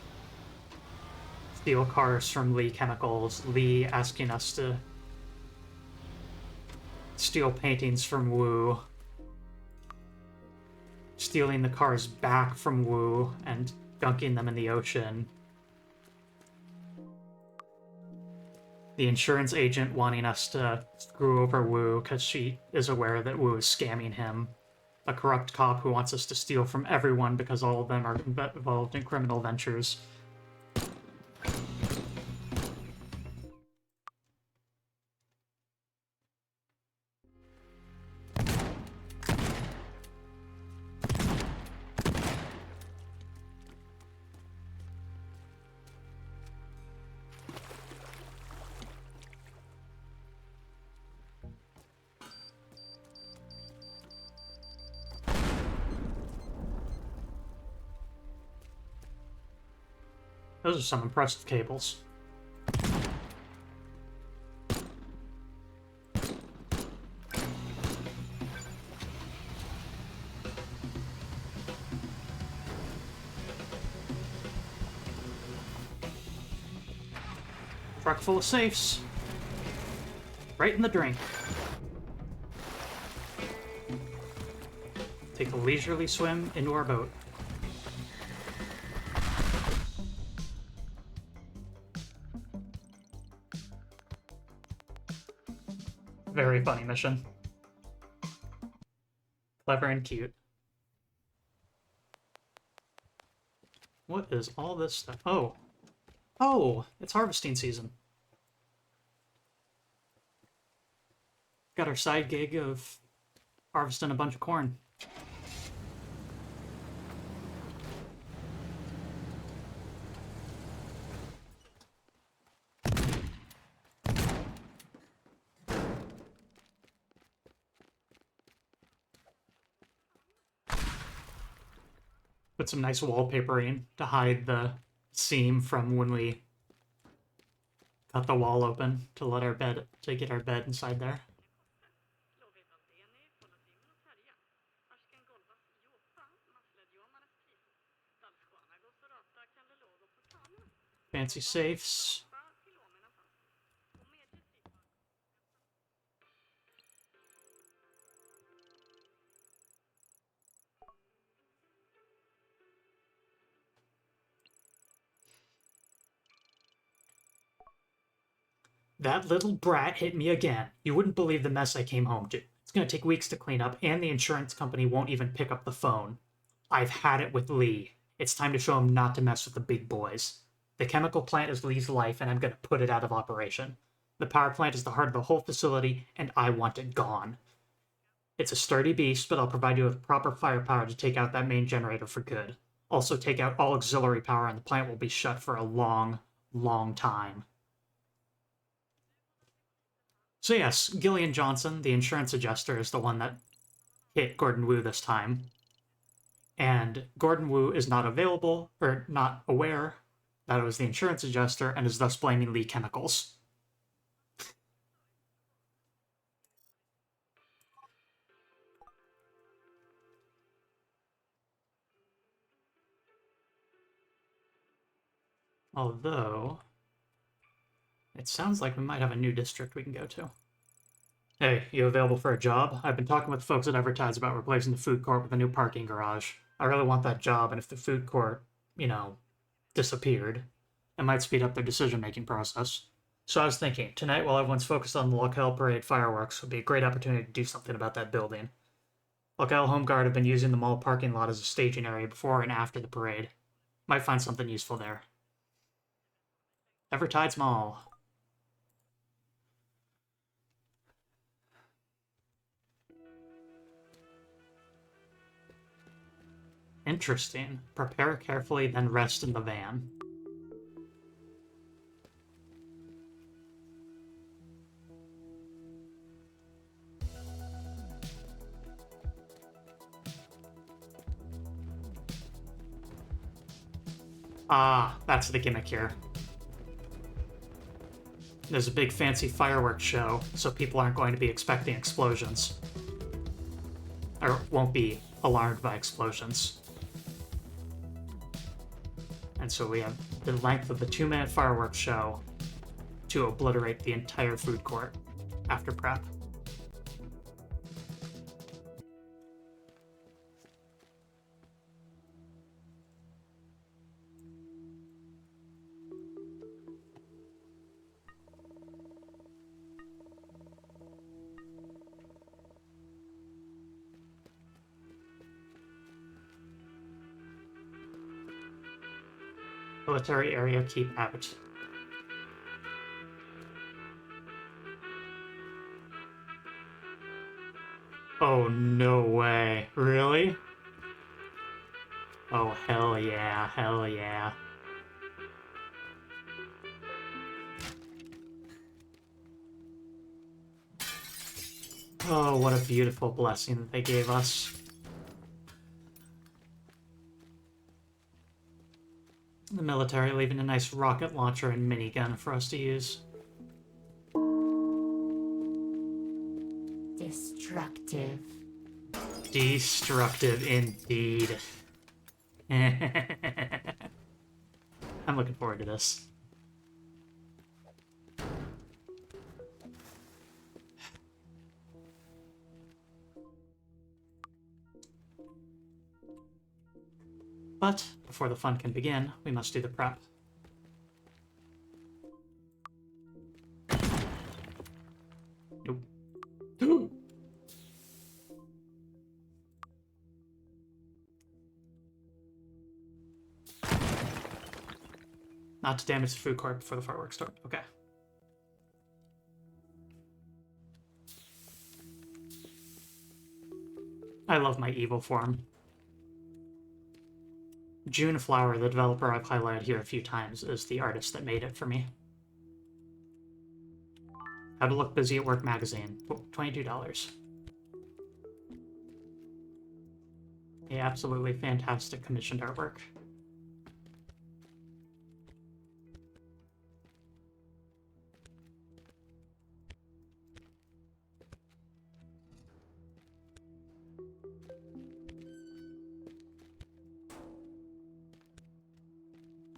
steal cars from Lee Chemicals. Lee asking us to steal paintings from Wu. Stealing the cars back from Wu and dunking them in the ocean. The insurance agent wanting us to screw over Wu because she is aware that Wu is scamming him. A corrupt cop who wants us to steal from everyone because all of them are involved in criminal ventures. Those are some impressive cables. Truck full of safes. Right in the drink. Take a leisurely swim into our boat. Very funny mission. Clever and cute. What is all this stuff? Oh. Oh, it's harvesting season. Got our side gig of harvesting a bunch of corn. Put some nice wallpapering to hide the seam from when we cut the wall open to let our bed to get our bed inside there. Fancy safes. That little brat hit me again. You wouldn't believe the mess I came home to. It's going to take weeks to clean up, and the insurance company won't even pick up the phone. I've had it with Lee. It's time to show him not to mess with the big boys. The chemical plant is Lee's life, and I'm going to put it out of operation. The power plant is the heart of the whole facility, and I want it gone. It's a sturdy beast, but I'll provide you with proper firepower to take out that main generator for good. Also take out all auxiliary power, and the plant will be shut for a long, long time. So yes, Gillian Johnson, the insurance adjuster, is the one that hit Gordon Wu this time. And Gordon Wu is not available, or not aware, that it was the insurance adjuster, and is thus blaming Lee Chemicals. Although, it sounds like we might have a new district we can go to. Hey, you available for a job? I've been talking with folks at Advertise about replacing the food court with a new parking garage. I really want that job, and if the food court, disappeared, it might speed up their decision-making process. So I was thinking, tonight while everyone's focused on the Locale Parade fireworks, would be a great opportunity to do something about that building. Locale Home Guard have been using the mall parking lot as a staging area before and after the parade. Might find something useful there. Evertides Mall. Interesting. Prepare carefully, then rest in the van. Ah, that's the gimmick here. There's a big fancy fireworks show, so people aren't going to be expecting explosions. Or won't be alarmed by explosions. And so we have the length of the 2-minute fireworks show to obliterate the entire food court after prep. Military area, keep out. Oh, no way. Really? Oh, hell yeah, hell yeah. Oh, what a beautiful blessing that they gave us. The military leaving a nice rocket launcher and minigun for us to use. Destructive. Destructive indeed. I'm looking forward to this. But before the fun can begin, we must do the prep. Nope. Not to damage the food court before the fireworks start. Okay. I love my evil form. June Flower, the developer I've highlighted here a few times, is the artist that made it for me. How to Look Busy at Work magazine. $22. A absolutely fantastic commissioned artwork.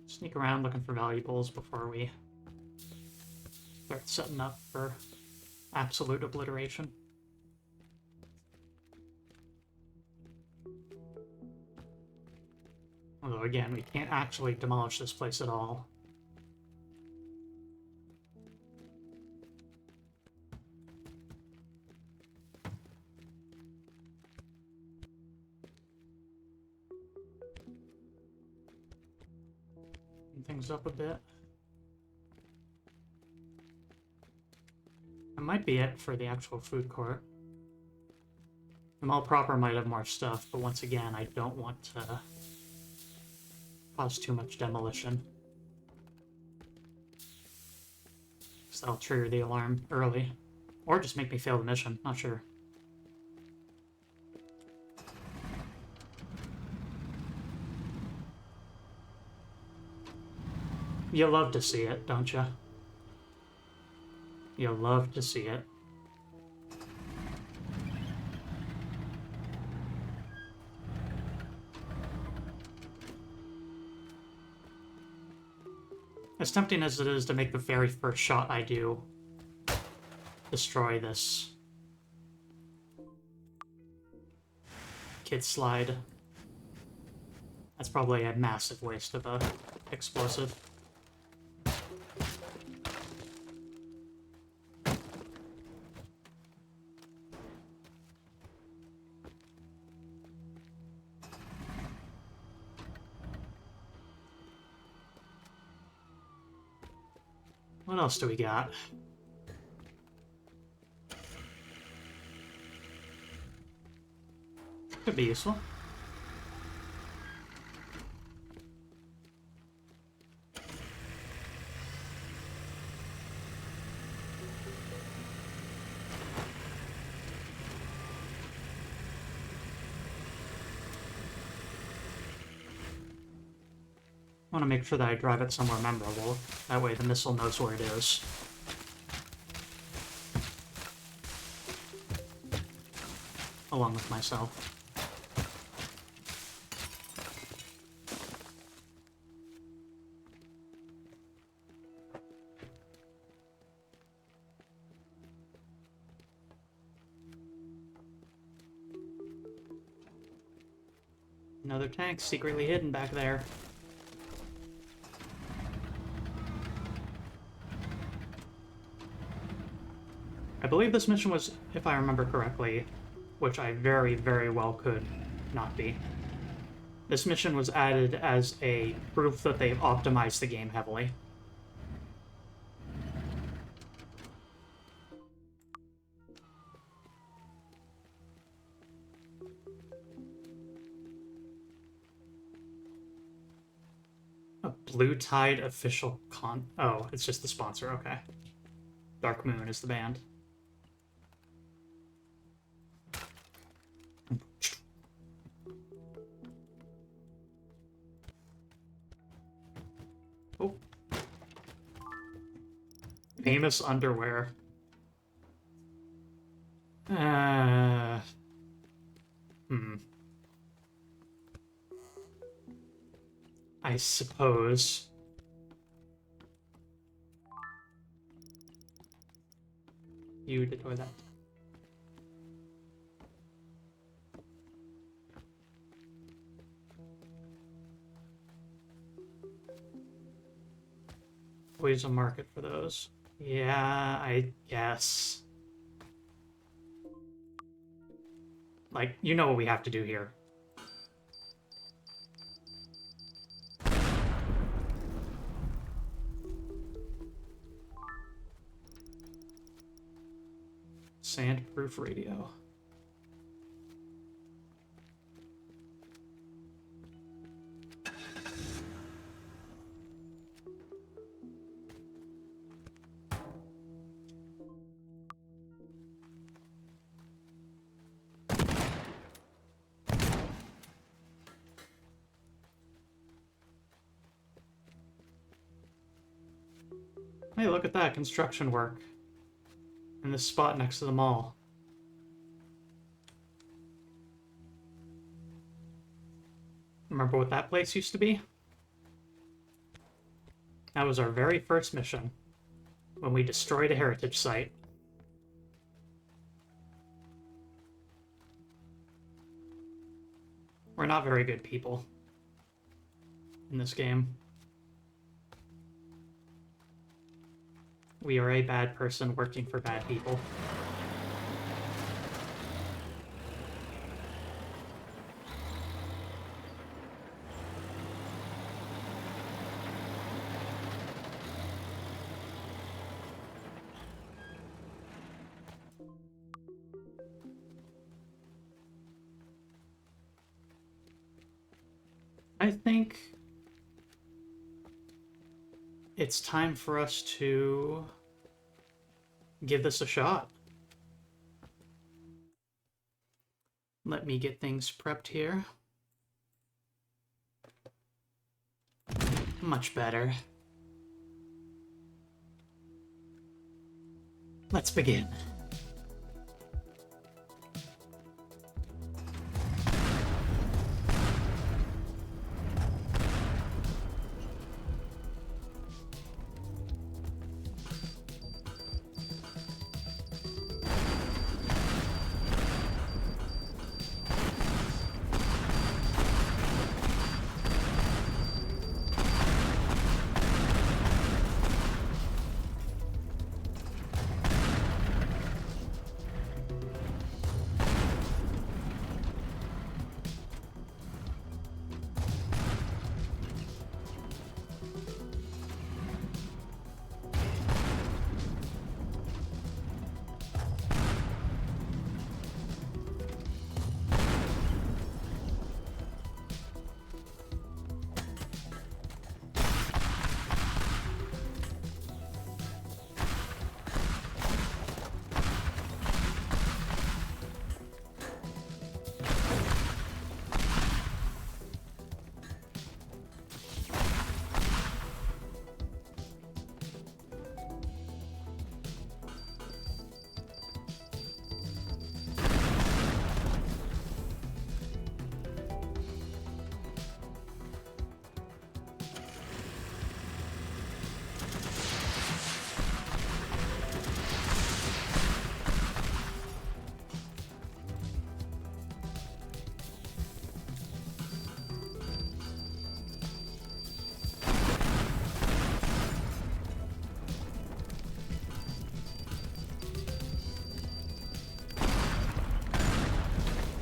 Sneak around looking for valuables before we start setting up for absolute obliteration. Although again, we can't actually demolish this place at all. Things up a bit. That might be it for the actual food court. The mall proper might have more stuff, but once again, I don't want to cause too much demolition. So that'll trigger the alarm early. Or just make me fail the mission, not sure. You love to see it, don't you? You love to see it. As tempting as it is to make the very first shot I do destroy this kid slide, that's probably a massive waste of a explosive. What else do we got? Could be useful. I want to make sure that I drive it somewhere memorable. That way the missile knows where it is. along with myself. Another tank secretly hidden back there. I believe this mission was, if I remember correctly, which I very, very well could not be. This mission was added as a proof that they've optimized the game heavily. A Blue Tide official Oh, it's just the sponsor, okay. Dark Moon is the band. Oh. Famous underwear. I suppose. You deploy that. Always a market for those. Yeah, I guess. Like, you know what we have to do here. Sandproof radio. Hey, look at that construction work in this spot next to the mall. Remember what that place used to be? That was our very first mission, when we destroyed a heritage site. We're not very good people in this game. We are a bad person working for bad people. I think it's time for us to give this a shot. Let me get things prepped here. Much better. Let's begin.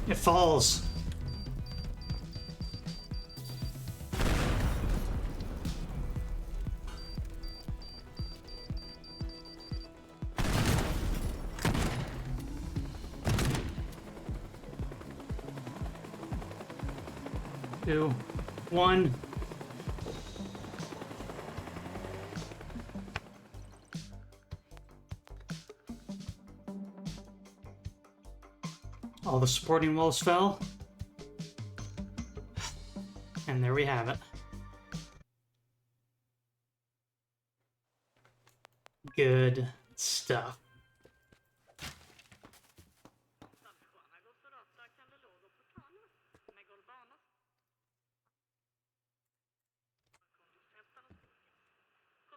It falls. Two, one. All the supporting walls fell. And there we have it. Good stuff.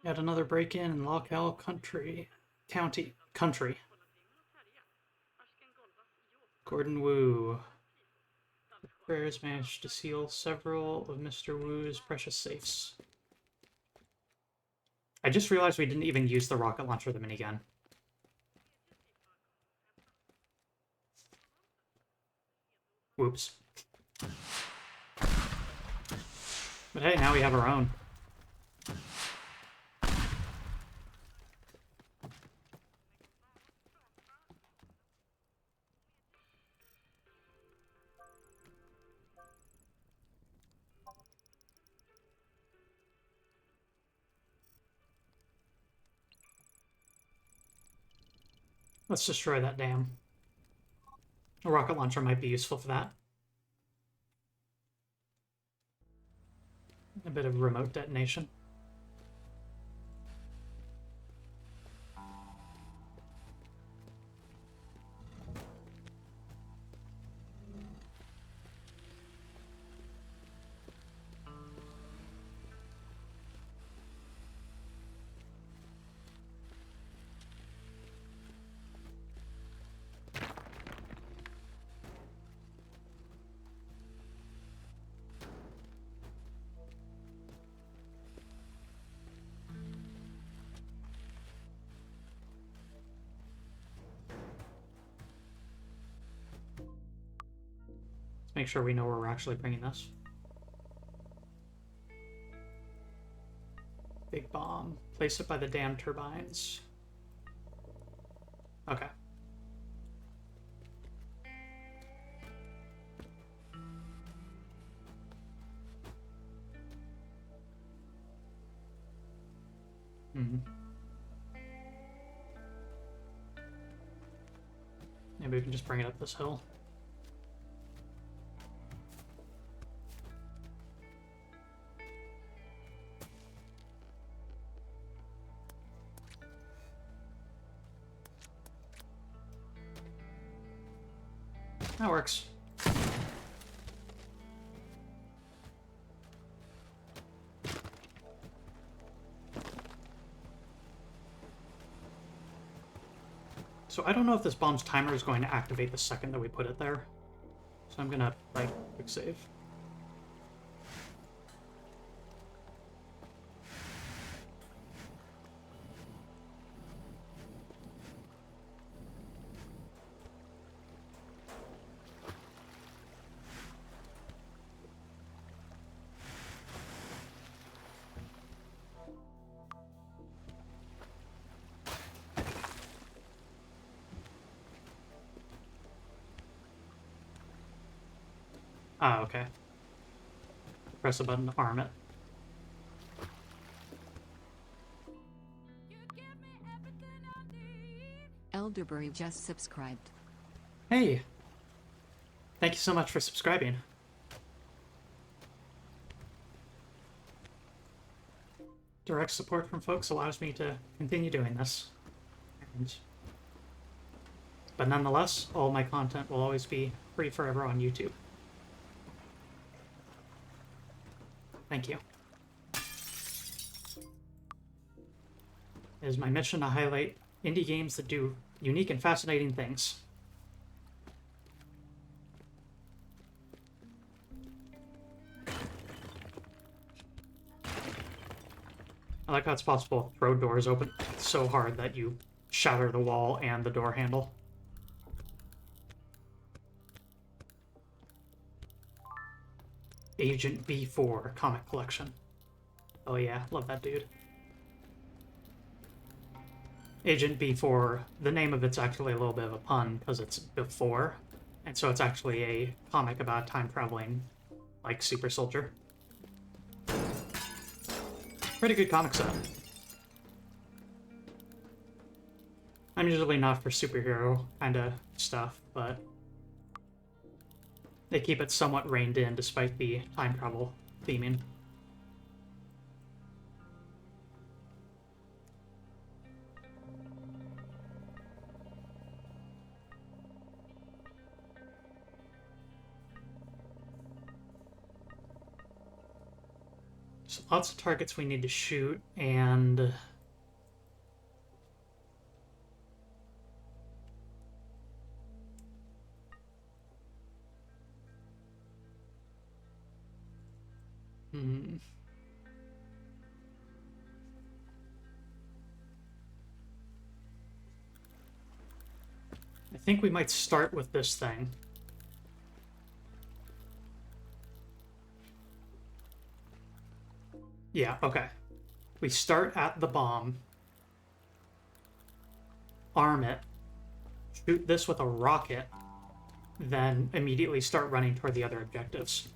Got another break-in in Lockell Country. Gordon Wu. The prayers managed to seal several of Mr. Wu's precious safes. I just realized we didn't even use the rocket launcher of the minigun. Whoops. But hey, now we have our own. Let's destroy that dam. A rocket launcher might be useful for that. A bit of remote detonation. Make sure we know where we're actually bringing this. Big bomb. Place it by the dam turbines. Okay. Maybe we can just bring it up this hill. That works. So I don't know if this bomb's timer is going to activate the second that we put it there. So I'm gonna, like, quick save. Ah, okay. Press a button to arm it. Elderberry just subscribed. Hey! Thank you so much for subscribing. Direct support from folks allows me to continue doing this. But nonetheless, all my content will always be free forever on YouTube. Thank you. It is my mission to highlight indie games that do unique and fascinating things. I like how it's possible to throw doors open so hard that you shatter the wall and the door handle. Agent B4 comic collection. Oh yeah, love that dude. Agent B4, the name of it's actually a little bit of a pun because it's before, and so it's actually a comic about time traveling, like super soldier. Pretty good comic set. I'm usually not for superhero kind of stuff, but they keep it somewhat reined in despite the time travel theming. So lots of targets we need to shoot, and I think we might start with this thing. Yeah, okay. We start at the bomb, arm it, shoot this with a rocket, then immediately start running toward the other objectives.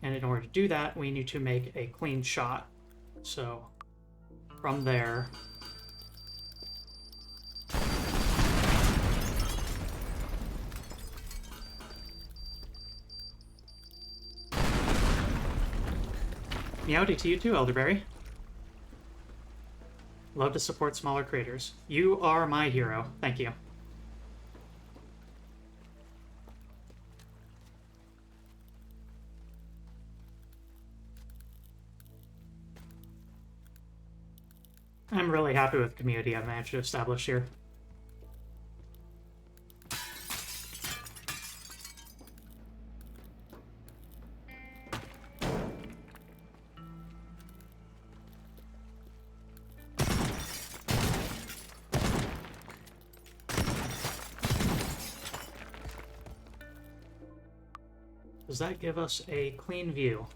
And in order to do that, we need to make a clean shot. So, from there... Meowdy to you too, Elderberry. Love to support smaller creators. You are my hero. Thank you. I'm really happy with the community I've managed to establish here. Does that give us a clean view?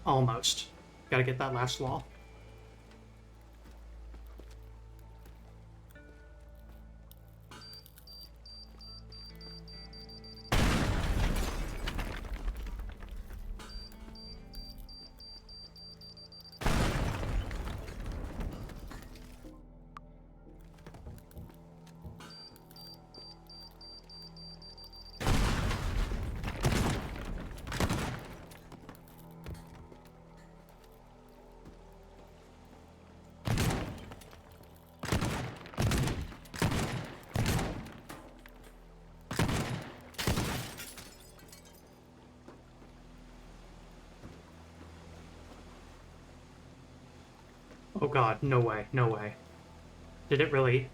Almost. Gotta get that last wall. Oh god, no way, no way. Did it really?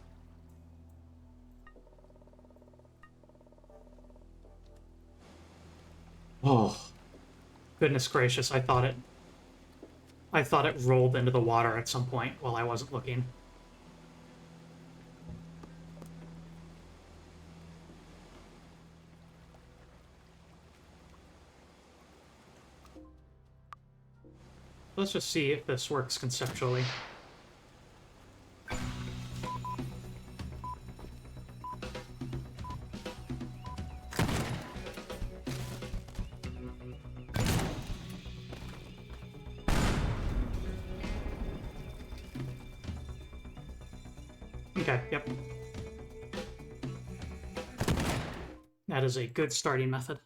Oh. Goodness gracious, I thought it rolled into the water at some point while I wasn't looking. Let's just see if this works conceptually. Okay, yep. That is a good starting method.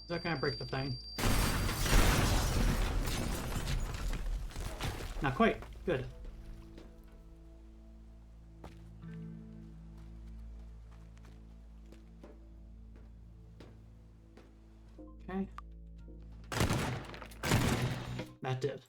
Is that gonna break the thing? Not quite. Good. Okay. that did.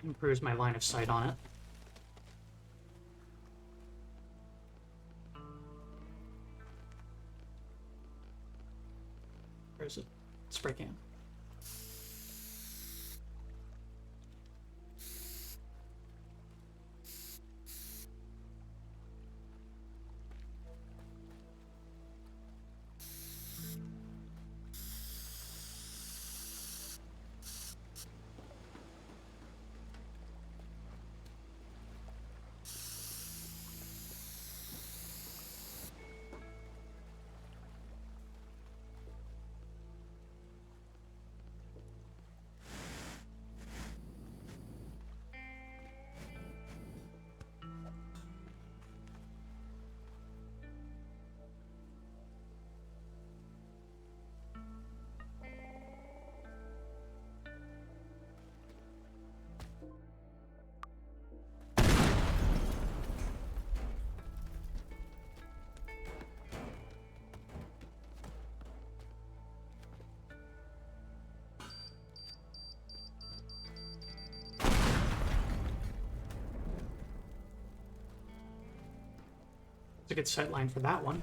Improves my line of sight on it. Where is it? Spray can. It's a good sight line for that one.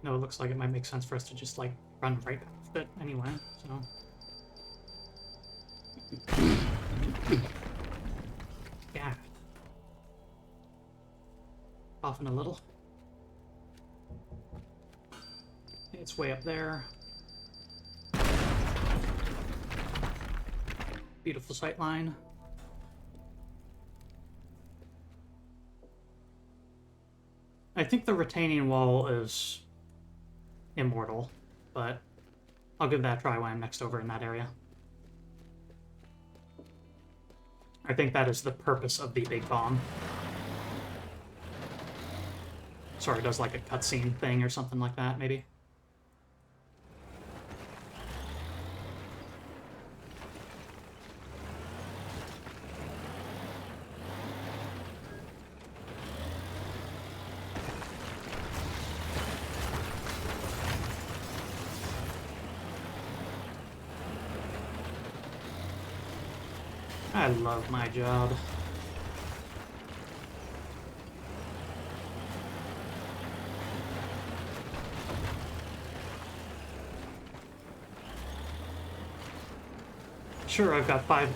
No, it looks like it might make sense for us to just, like, run right past it anyway, so... Yeah. Soften a little. It's way up there. Beautiful sight line. I think the retaining wall is immortal, but I'll give that a try when I'm next over in that area. I think that is the purpose of the big bomb. Sort of does like a cutscene thing or something like that, maybe. I love my job. Sure, I've got 5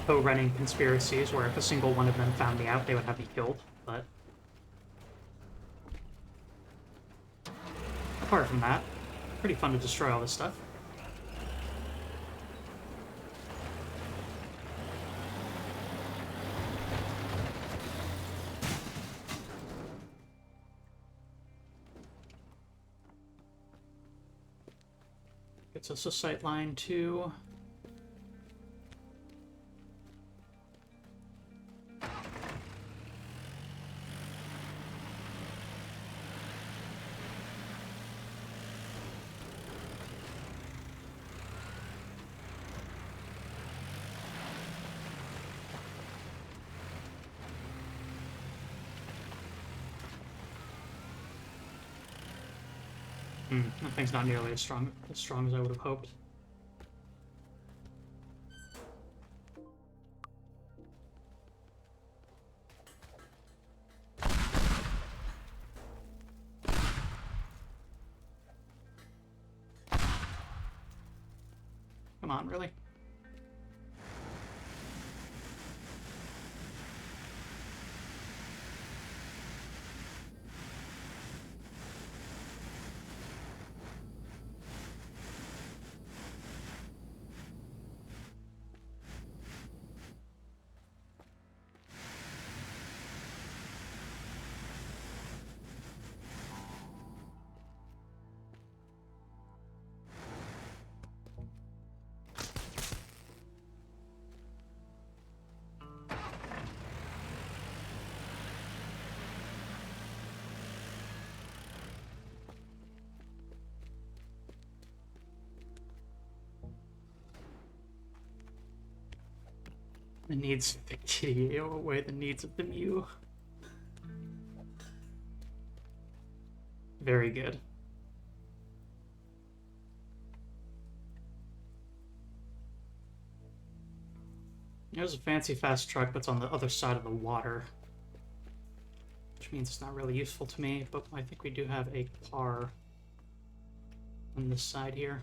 co-running conspiracies where if a single one of them found me out, they would have me killed, but... apart from that, pretty fun to destroy all this stuff. Gets us a sight line too. That thing's not nearly as strong as I would have hoped. Come on, really? The needs of the kitty outweigh the needs of the Mew. Very good. There's a fancy fast truck that's on the other side of the water, which means it's not really useful to me, but I think we do have a car on this side here.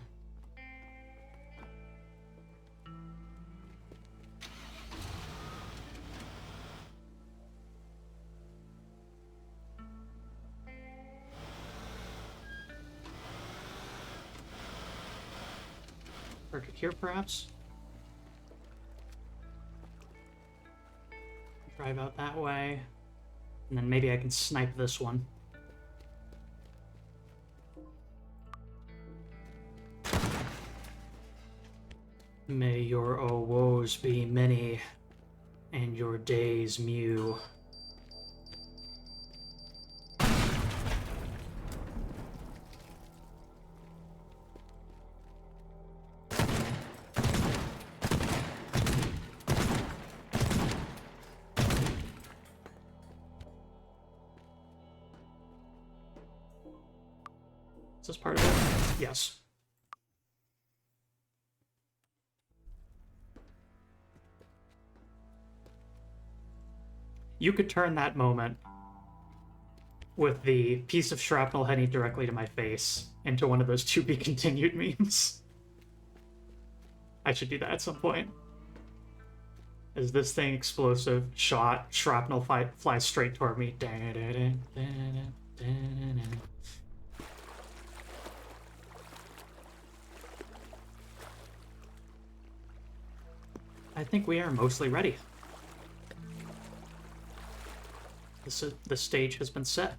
Park it here, perhaps? Drive out that way. And then maybe I can snipe this one. May your woes be many, and your days Mew. Is this part of it? Yes. You could turn that moment with the piece of shrapnel heading directly to my face into one of those to be continued memes. I should do that at some point. Is this thing explosive? Shot, shrapnel flies straight toward me. I think we are mostly ready. The stage has been set.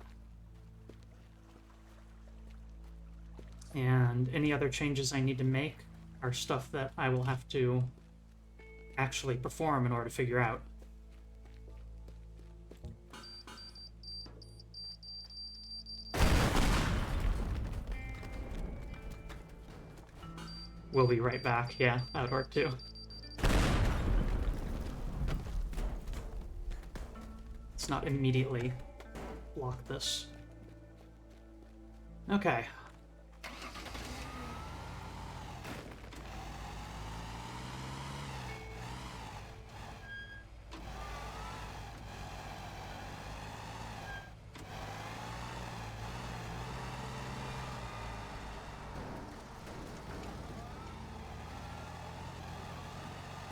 And any other changes I need to make are stuff that I will have to actually perform in order to figure out. We'll be right back. Yeah, that would work too. Let's not immediately block this. Okay.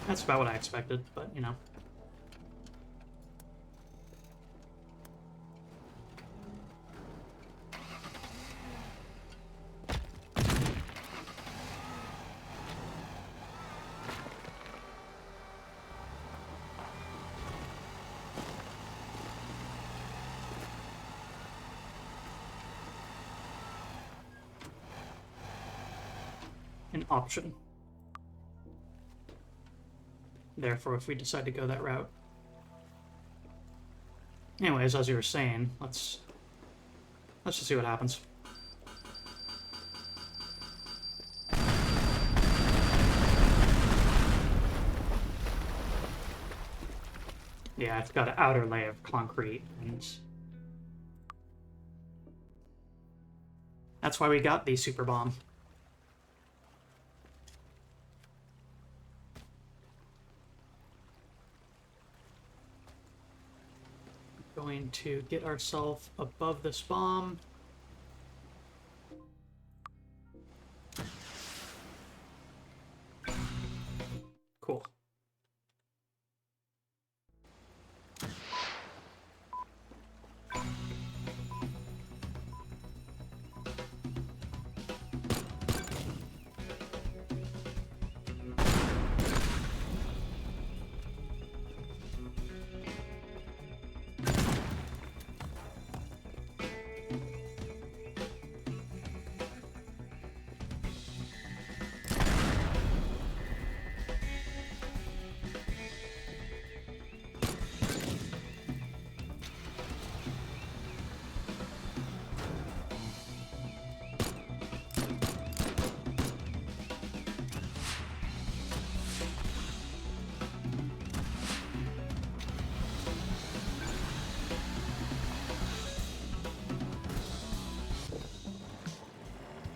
That's about what I expected, but you know. An option. Therefore, if we decide to go that route. Anyways, as you were saying, let's just see what happens. Yeah, it's got an outer layer of concrete, and that's why we got the super bomb. Going to get ourselves above this bomb. Cool.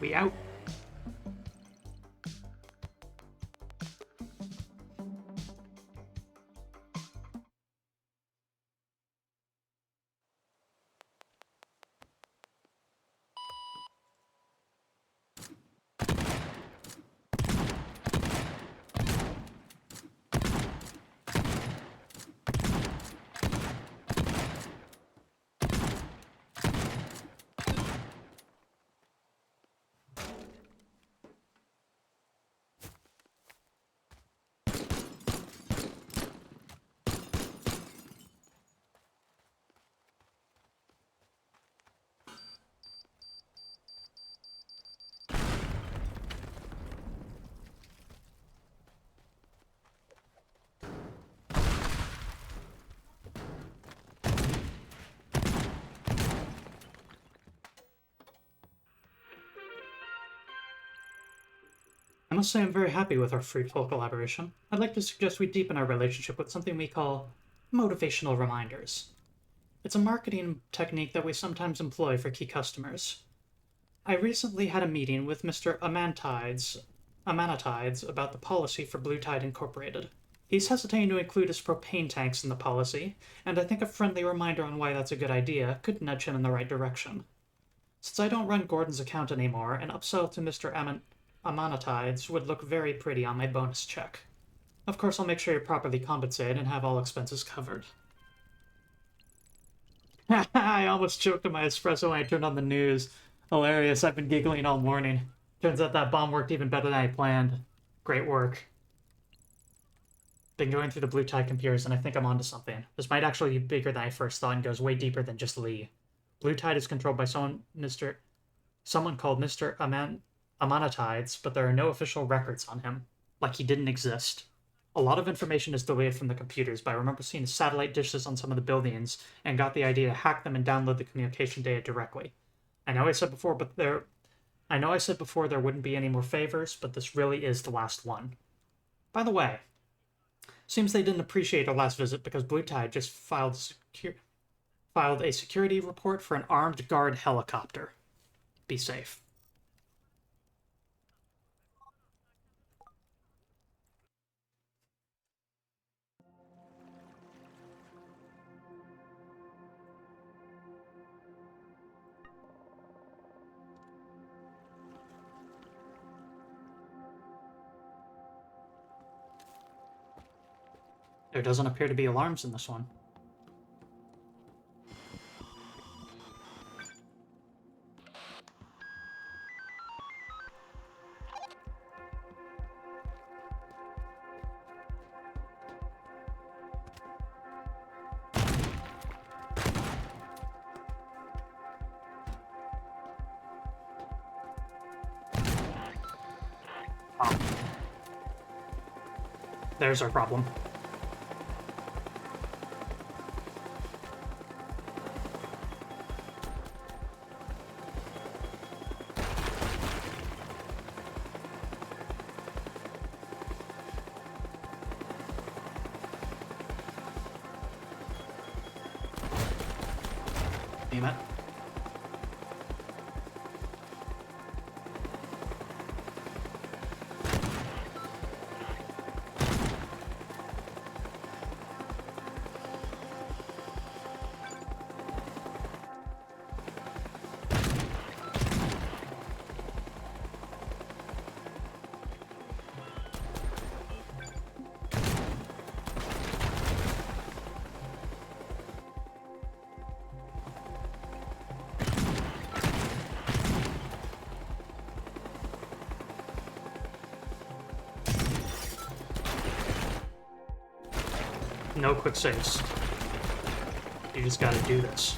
We out. I must say I'm very happy with our fruitful collaboration. I'd like to suggest we deepen our relationship with something we call motivational reminders. It's a marketing technique that we sometimes employ for key customers. I recently had a meeting with Mr. Amanatides about the policy for Blue Tide Incorporated. He's hesitating to include his propane tanks in the policy, and I think a friendly reminder on why that's a good idea could nudge him in the right direction. Since I don't run Gordon's account anymore, an upsell to Mr. Amanatides would look very pretty on my bonus check. Of course, I'll make sure you're properly compensated and have all expenses covered. I almost choked on my espresso when I turned on the news. Hilarious, I've been giggling all morning. Turns out that bomb worked even better than I planned. Great work. Been going through the Blue Tide computers and I think I'm onto something. This might actually be bigger than I first thought and goes way deeper than just Lee. Blue Tide is controlled by someone called Mr. Amanatides, but there are no official records on him. Like he didn't exist. A lot of information is deleted from the computers, but I remember seeing satellite dishes on some of the buildings and got the idea to hack them and download the communication data directly. I know I said before there wouldn't be any more favors, but this really is the last one. By the way, seems they didn't appreciate our last visit because Blue Tide just filed a security report for an armed guard helicopter. Be safe. There doesn't appear to be alarms in this one. Oh. There's our problem. Damn it. No quick saves. You just gotta do this.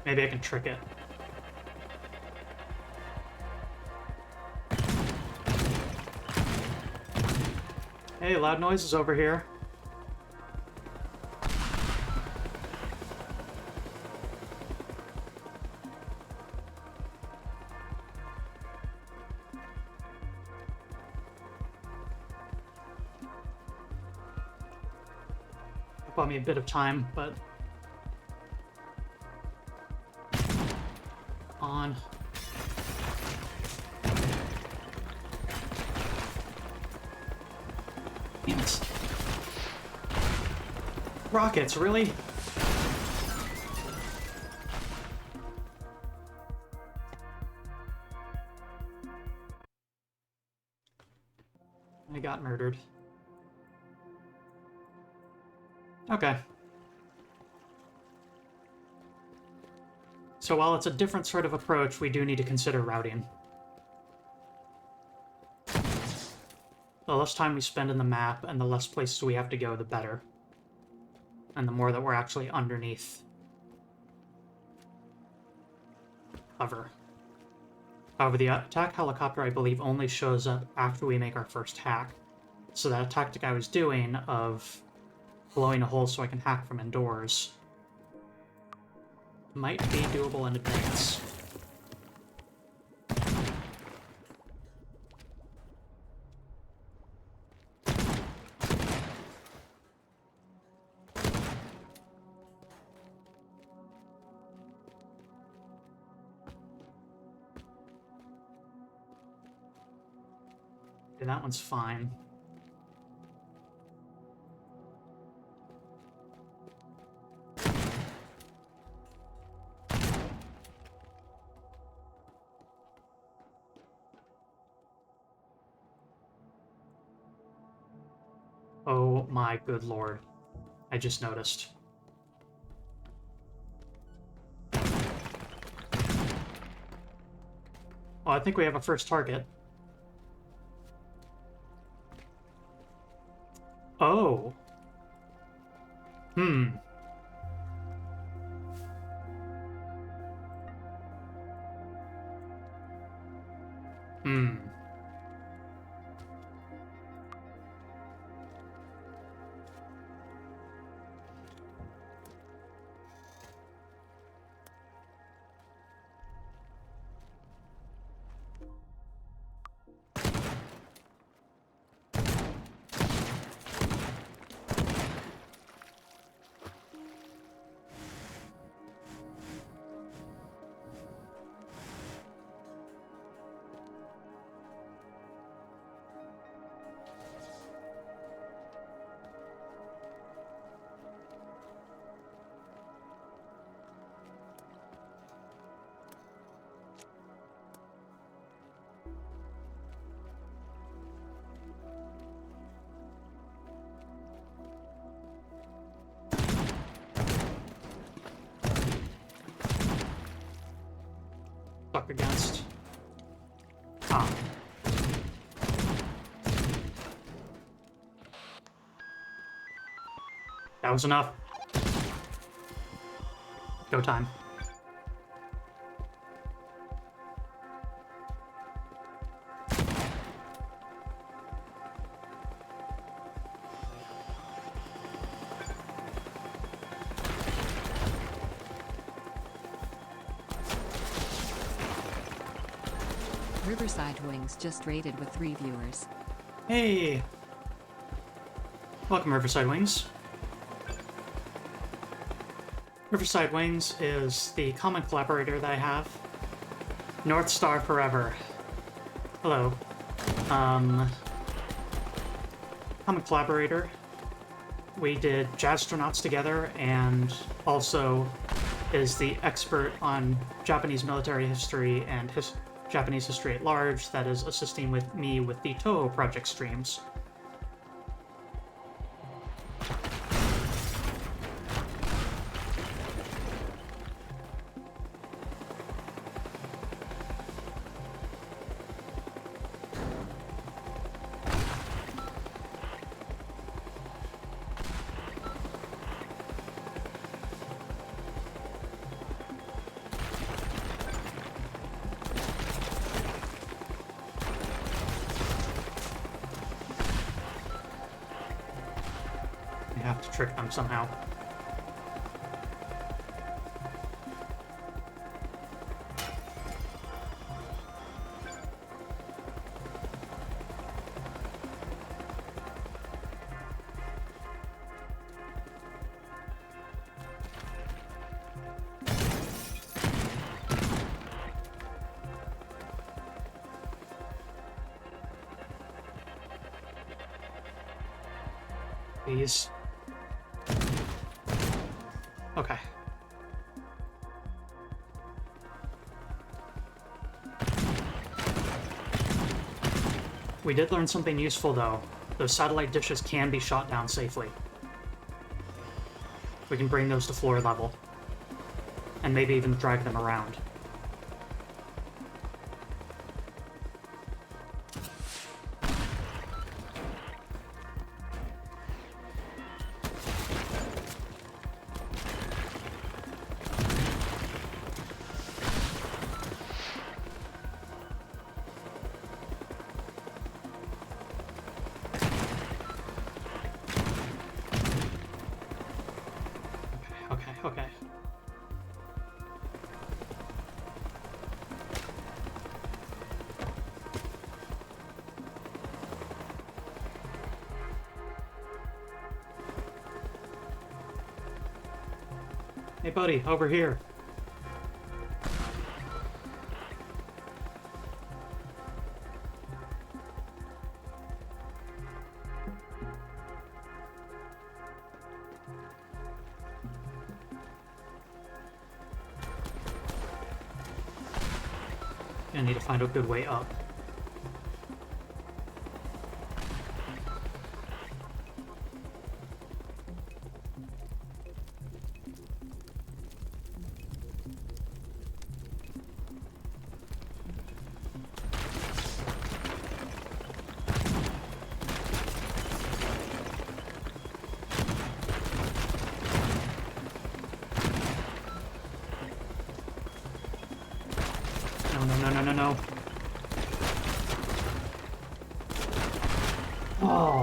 Maybe I can trick it. Hey, loud noises over here. Bought me a bit of time, but on. Damn it. Rockets, really? I got murdered. Okay. So while it's a different sort of approach, we do need to consider routing. The less time we spend in the map and the less places we have to go, the better. And the more that we're actually underneath cover. However, the attack helicopter, I believe, only shows up after we make our first hack. So that tactic I was doing of blowing a hole so I can hack from indoors might be doable in advance. Okay, that one's fine. Oh my good lord. I just noticed. Well, I think we have a first target. Oh. Hmm. Hmm. Stuck against. Ah. That was enough. Go time. Riverside Wings just rated with 3 viewers. Hey! Welcome, Riverside Wings. Riverside Wings is the common collaborator that I have. North Star Forever. Hello. Common collaborator. We did Jazzstronauts together, and also is the expert on Japanese military history and Japanese history at large that is assisting with me with the Toho project streams. I have to trick them somehow. Please. Okay. We did learn something useful, though. Those satellite dishes can be shot down safely. We can bring those to floor level. And maybe even drag them around. Okay. Hey, buddy, over here. I need to find a good way up. No. Oh.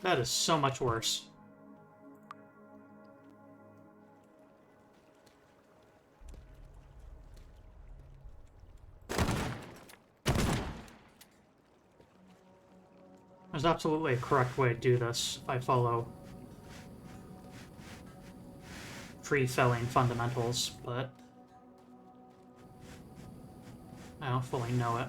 That is so much worse. There's absolutely a correct way to do this if I follow tree-felling fundamentals, but I don't fully know it.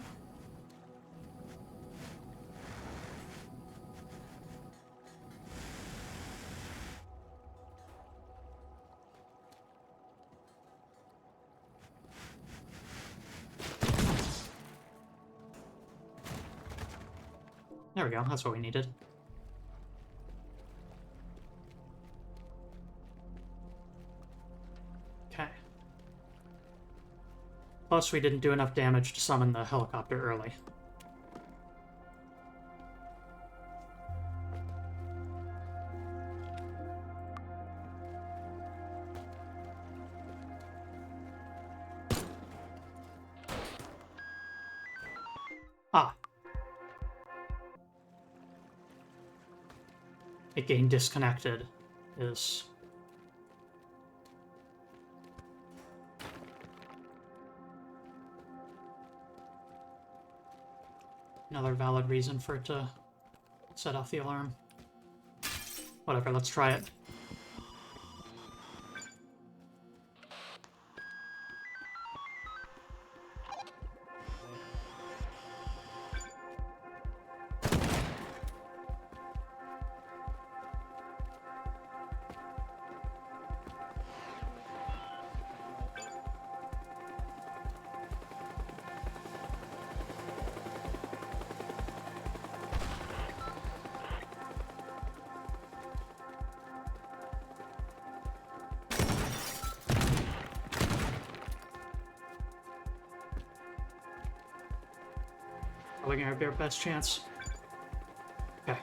There we go, that's what we needed. Okay. Plus, we didn't do enough damage to summon the helicopter early. Ah. It getting disconnected is... another valid reason for it to set off the alarm. Whatever, let's try it. Probably gonna be our best chance. Okay.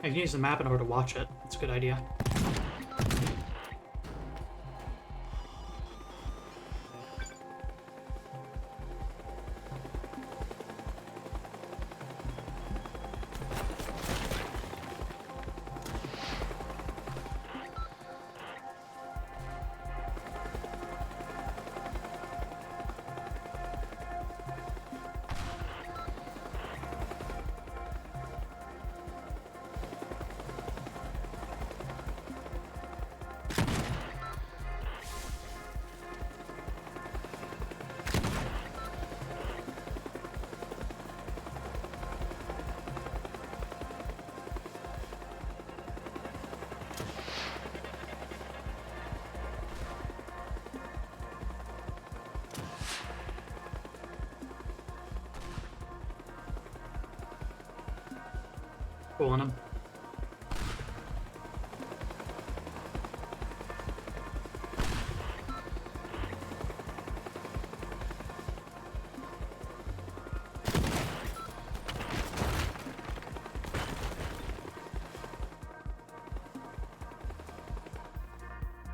I can use the map in order to watch it. That's a good idea. Pulling him.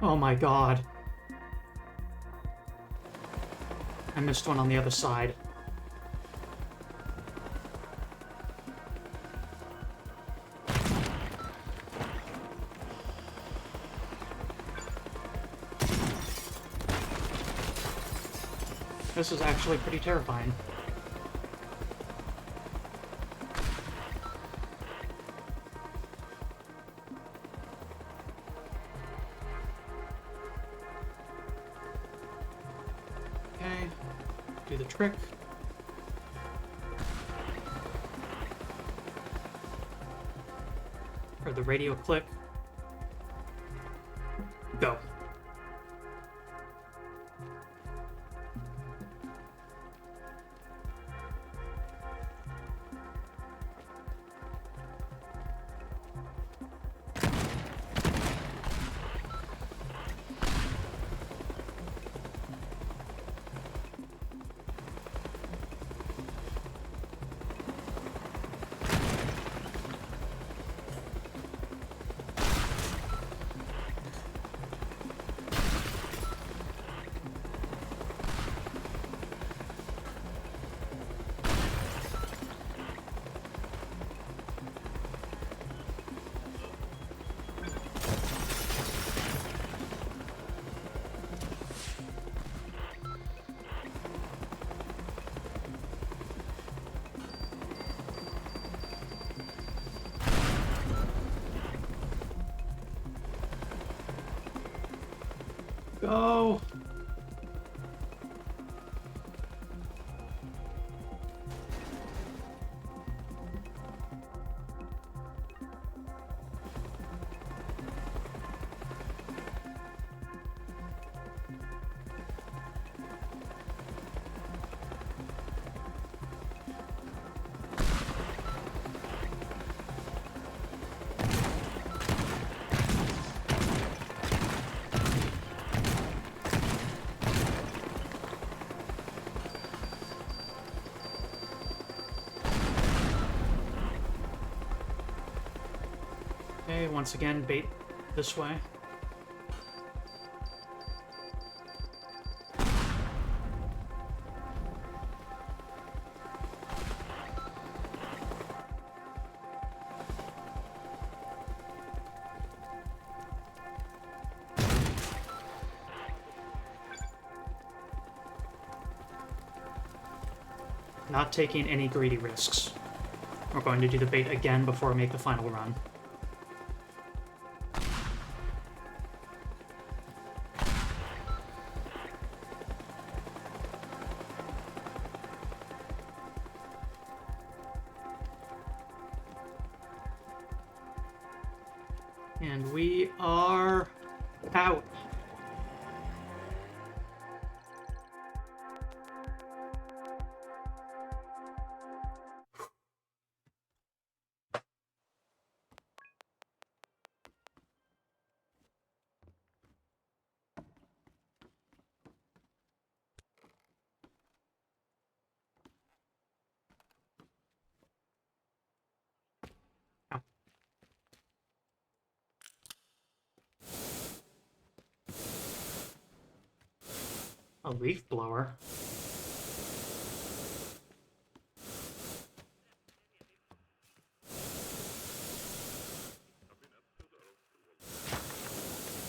Oh my god. I missed one on the other side. This is actually pretty terrifying. Okay, do the trick. Or the radio click. Go. Go! Okay, once again, bait this way. Not taking any greedy risks. We're going to do the bait again before we make the final run. And we are out. A leaf blower.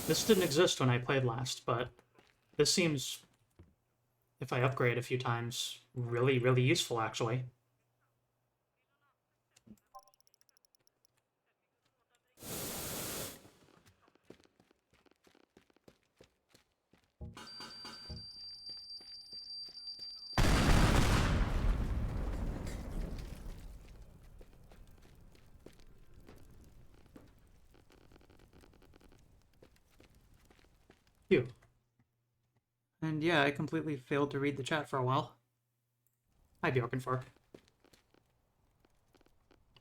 This didn't exist when I played last, but this seems, if I upgrade a few times, really, really useful, actually. Phew. And yeah, I completely failed to read the chat for a while. Hi, Bjorkenfork.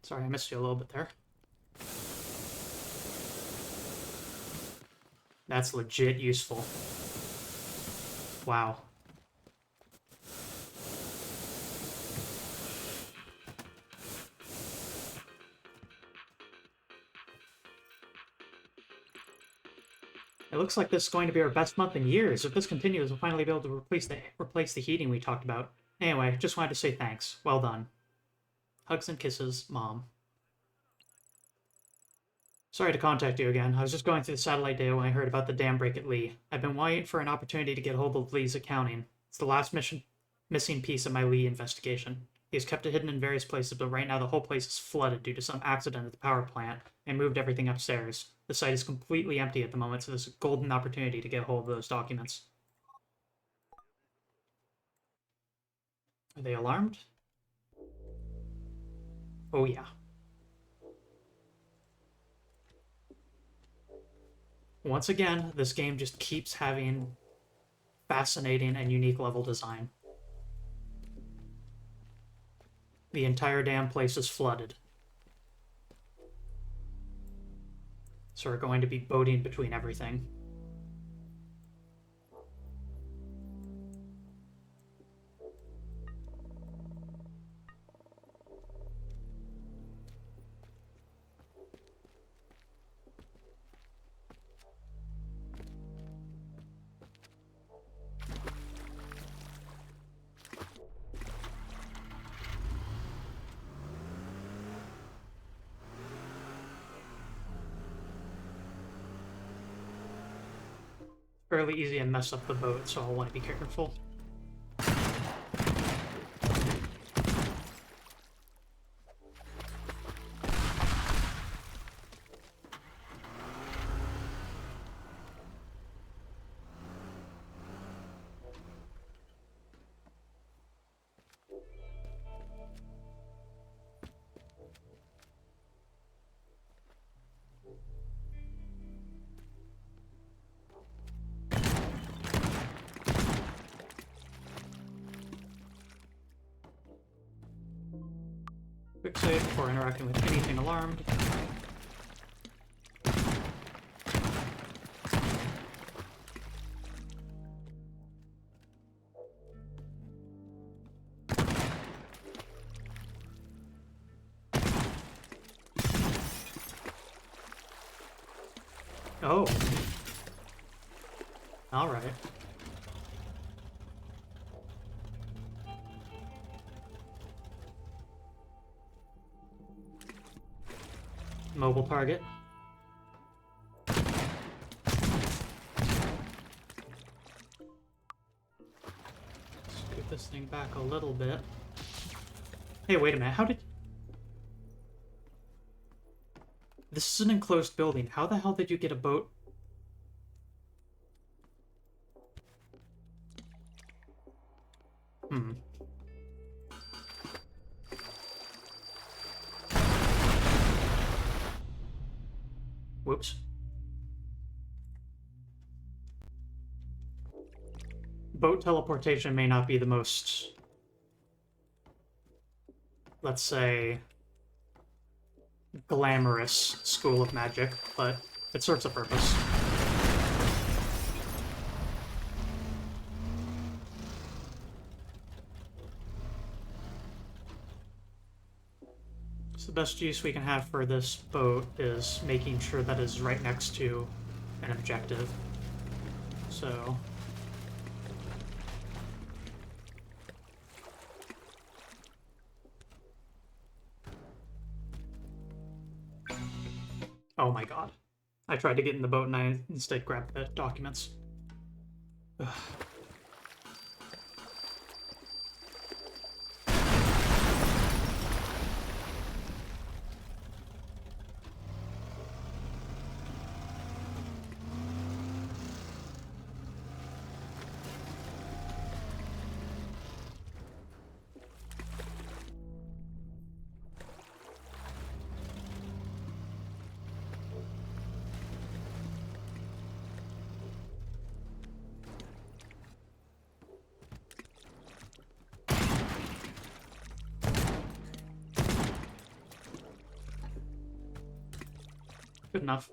Sorry, I missed you a little bit there. That's legit useful. Wow. It looks like this is going to be our best month in years. If this continues, we'll finally be able to replace the heating we talked about. Anyway, just wanted to say thanks. Well done. Hugs and kisses, Mom. Sorry to contact you again. I was just going through the satellite data when I heard about the dam break at Lee. I've been waiting for an opportunity to get hold of Lee's accounting. It's the last missing piece of my Lee investigation. He's kept it hidden in various places, but right now the whole place is flooded due to some accident at the power plant and moved everything upstairs. The site is completely empty at the moment, so there's a golden opportunity to get hold of those documents. Are they alarmed? Oh yeah. Once again, this game just keeps having fascinating and unique level design. The entire damn place is flooded. So we're going to be boating between everything. Fairly easy to mess up the boat, so I'll want to be careful. Quick save before interacting with anything alarmed. Oh. Alright. Mobile target. Scoot this thing back a little bit. Hey, wait a minute. How did... This is an enclosed building. How the hell did you get a boat? Hmm. Whoops. Boat teleportation may not be the most, let's say, glamorous school of magic, but it serves a purpose. So the best use we can have for this boat is making sure that it's right next to an objective. So... oh my god. I tried to get in the boat and I instead grabbed the documents. Ugh. Good enough.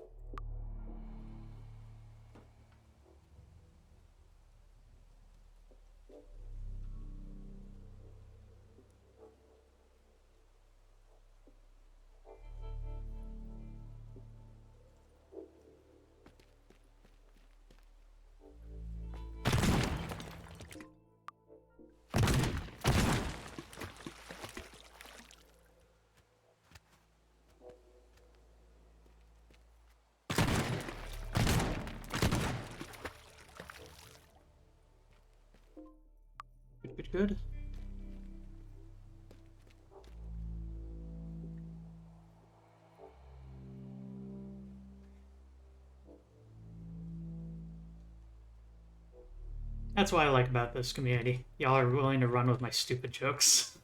Good. That's what I like about this community. Y'all are willing to run with my stupid jokes.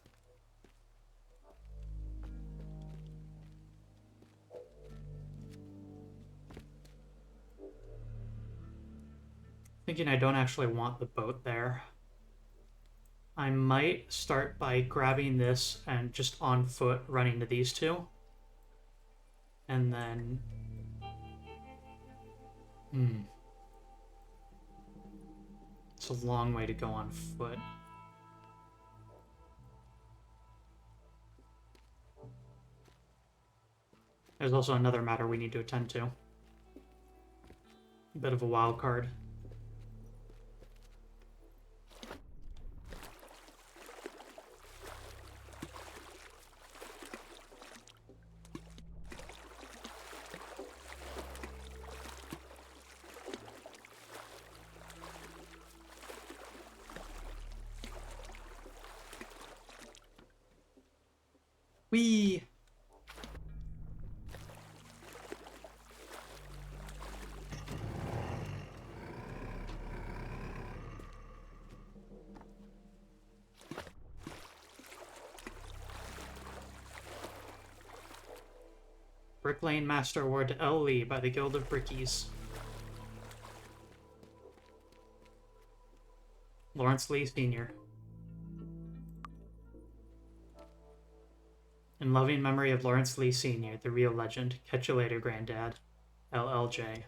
Thinking I don't actually want the boat there. I might start by grabbing this and just on foot running to these two. And then... It's a long way to go on foot. There's also another matter we need to attend to. A bit of a wild card. Whee! Brick Lane Master Award to L. Lee by the Guild of Brickies. Lawrence Lee Sr. In loving memory of Lawrence Lee Sr., the real legend. Catch you later, Granddad. LLJ.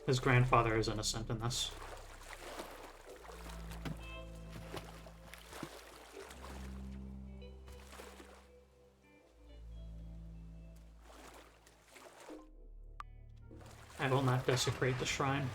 His grandfather is innocent in this. I will not desecrate the shrine.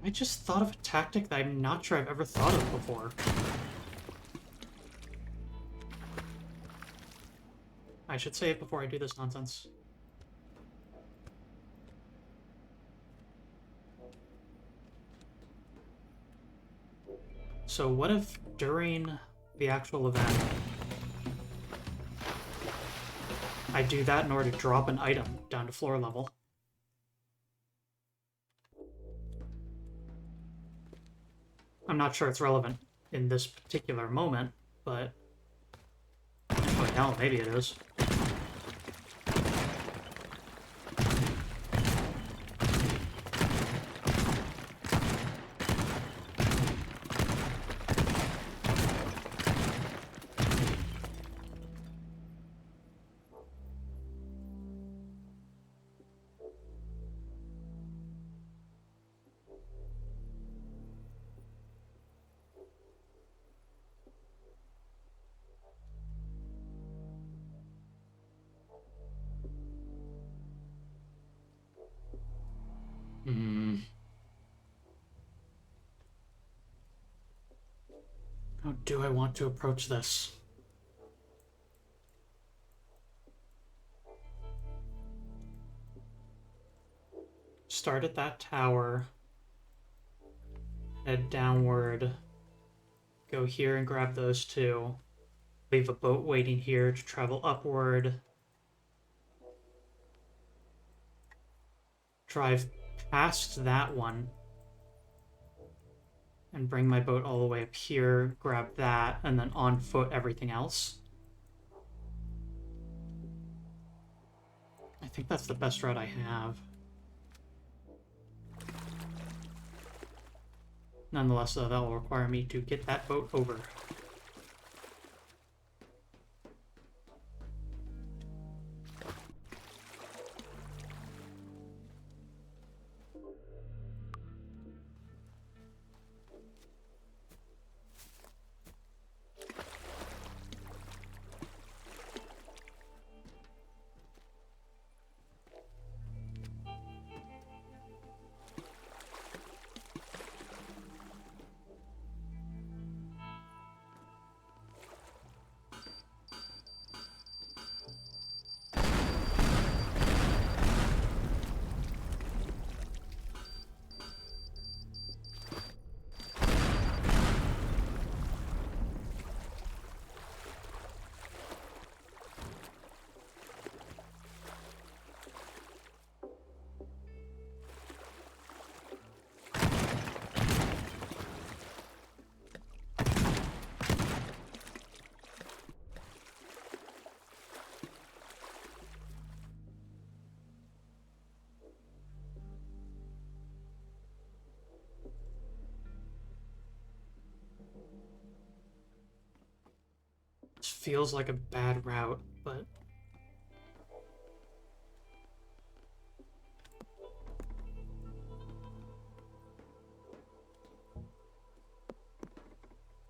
I just thought of a tactic that I'm not sure I've ever thought of before. I should say it before I do this nonsense. So what if during the actual event I do that in order to drop an item down to floor level? I'm not sure it's relevant in this particular moment, but oh hell, maybe it is. How do I want to approach this? Start at that tower, head downward, go here and grab those two, leave a boat waiting here to travel upward, drive past that one, and bring my boat all the way up here, grab that, and then on foot everything else. I think that's the best route I have. Nonetheless, though, that will require me to get that boat over. This feels like a bad route, but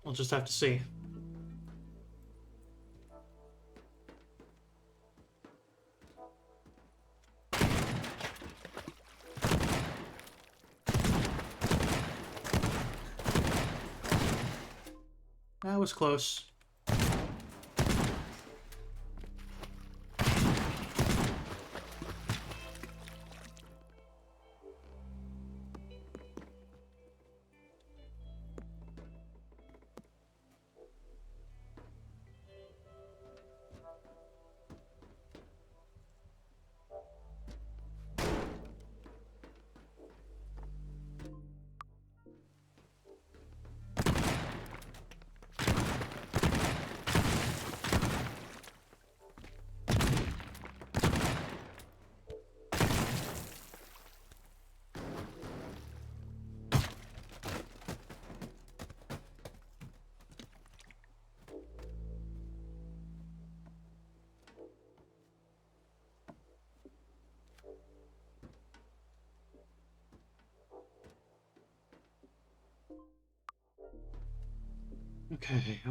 we'll just have to see. That was close. Okay.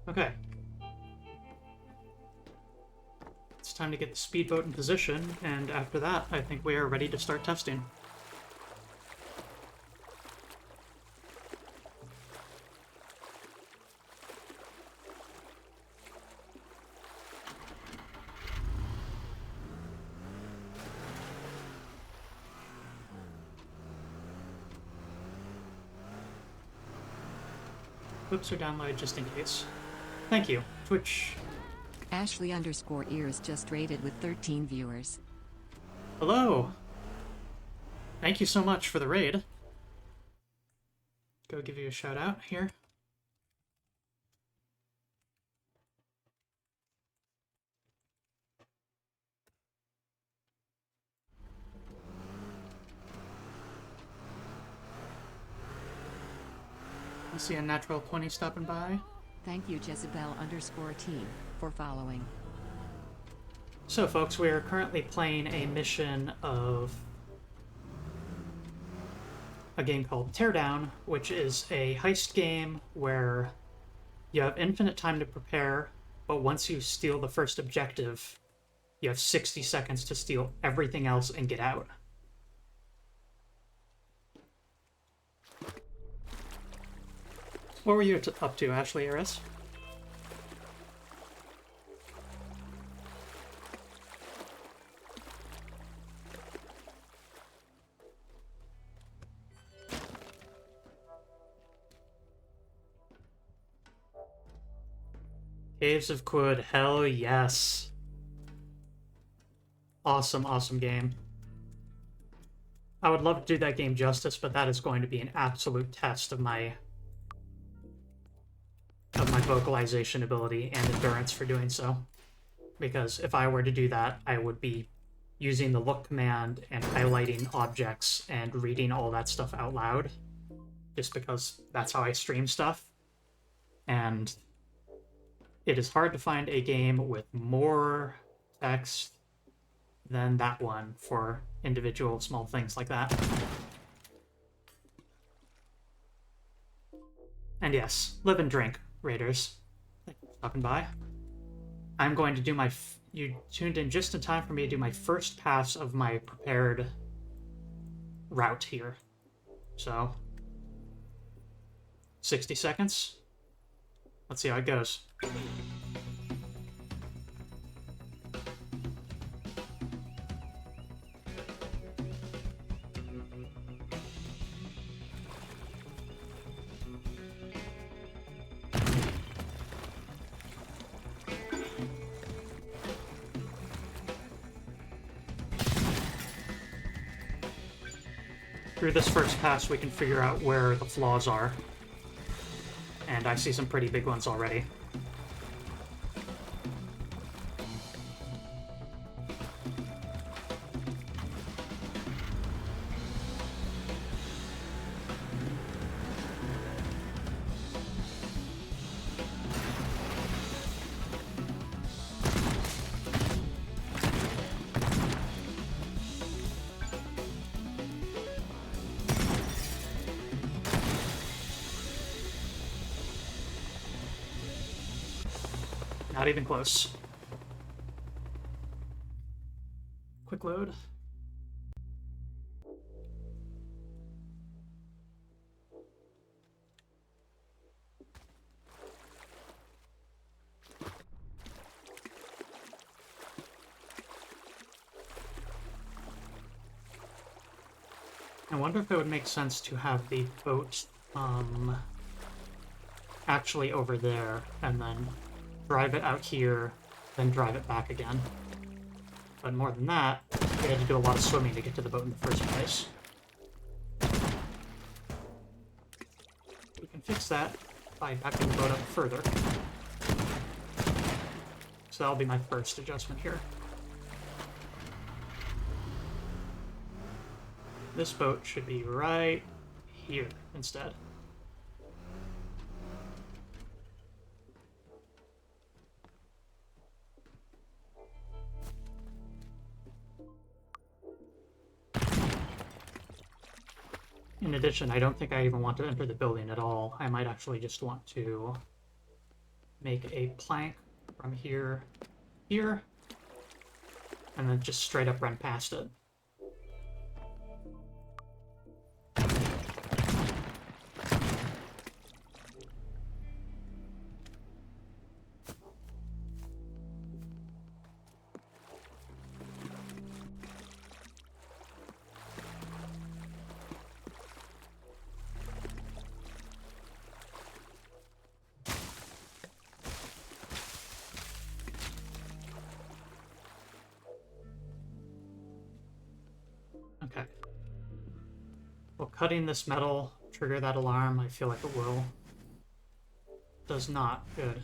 Okay. It's time to get the speedboat in position, and after that, I think we are ready to start testing. Clips are downloaded just in case. Thank you. Twitch. Ashley_ears just rated with 13 viewers. Hello. Thank you so much for the raid. Go give you a shout out here. I see a natural 20 stopping by. Thank you Jezebel_T for following. So folks, we are currently playing a mission of a game called Teardown, which is a heist game where you have infinite time to prepare, but once you steal the first objective, you have 60 seconds to steal everything else and get out. What were you up to, Ashley Eris? Caves of Quid, hell yes. Awesome, awesome game. I would love to do that game justice, but that is going to be an absolute test of my vocalization ability and endurance for doing so. Because if I were to do that, I would be using the look command and highlighting objects and reading all that stuff out loud, just because that's how I stream stuff. And it is hard to find a game with more text than that one for individual small things like that. And yes, live and drink, Raiders. Thanks for stopping by. I'm going to do my... You tuned in just in time for me to do my first pass of my prepared route here. So, 60 seconds. Let's see how it goes. Through this first pass, we can figure out where the flaws are. And I see some pretty big ones already. Not even close. Quick load. I wonder if it would make sense to have the boat actually over there and then drive it out here, then drive it back again. But more than that, we had to do a lot of swimming to get to the boat in the first place. We can fix that by backing the boat up further. So that'll be my first adjustment here. This boat should be right here instead. In addition, I don't think I even want to enter the building at all. I might actually just want to make a plank from here, here, and then just straight up run past it. Okay. Will cutting this metal trigger that alarm? I feel like it will. Does not. Good.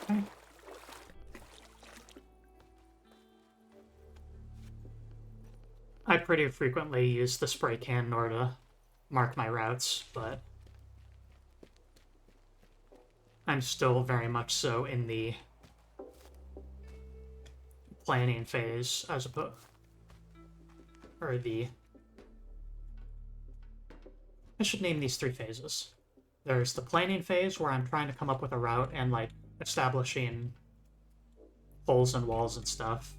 Okay. I pretty frequently use the spray can in order to mark my routes, but I'm still very much so in the planning phase as opposed, or I should name these 3 phases. There's the planning phase where I'm trying to come up with a route and like establishing holes and walls and stuff.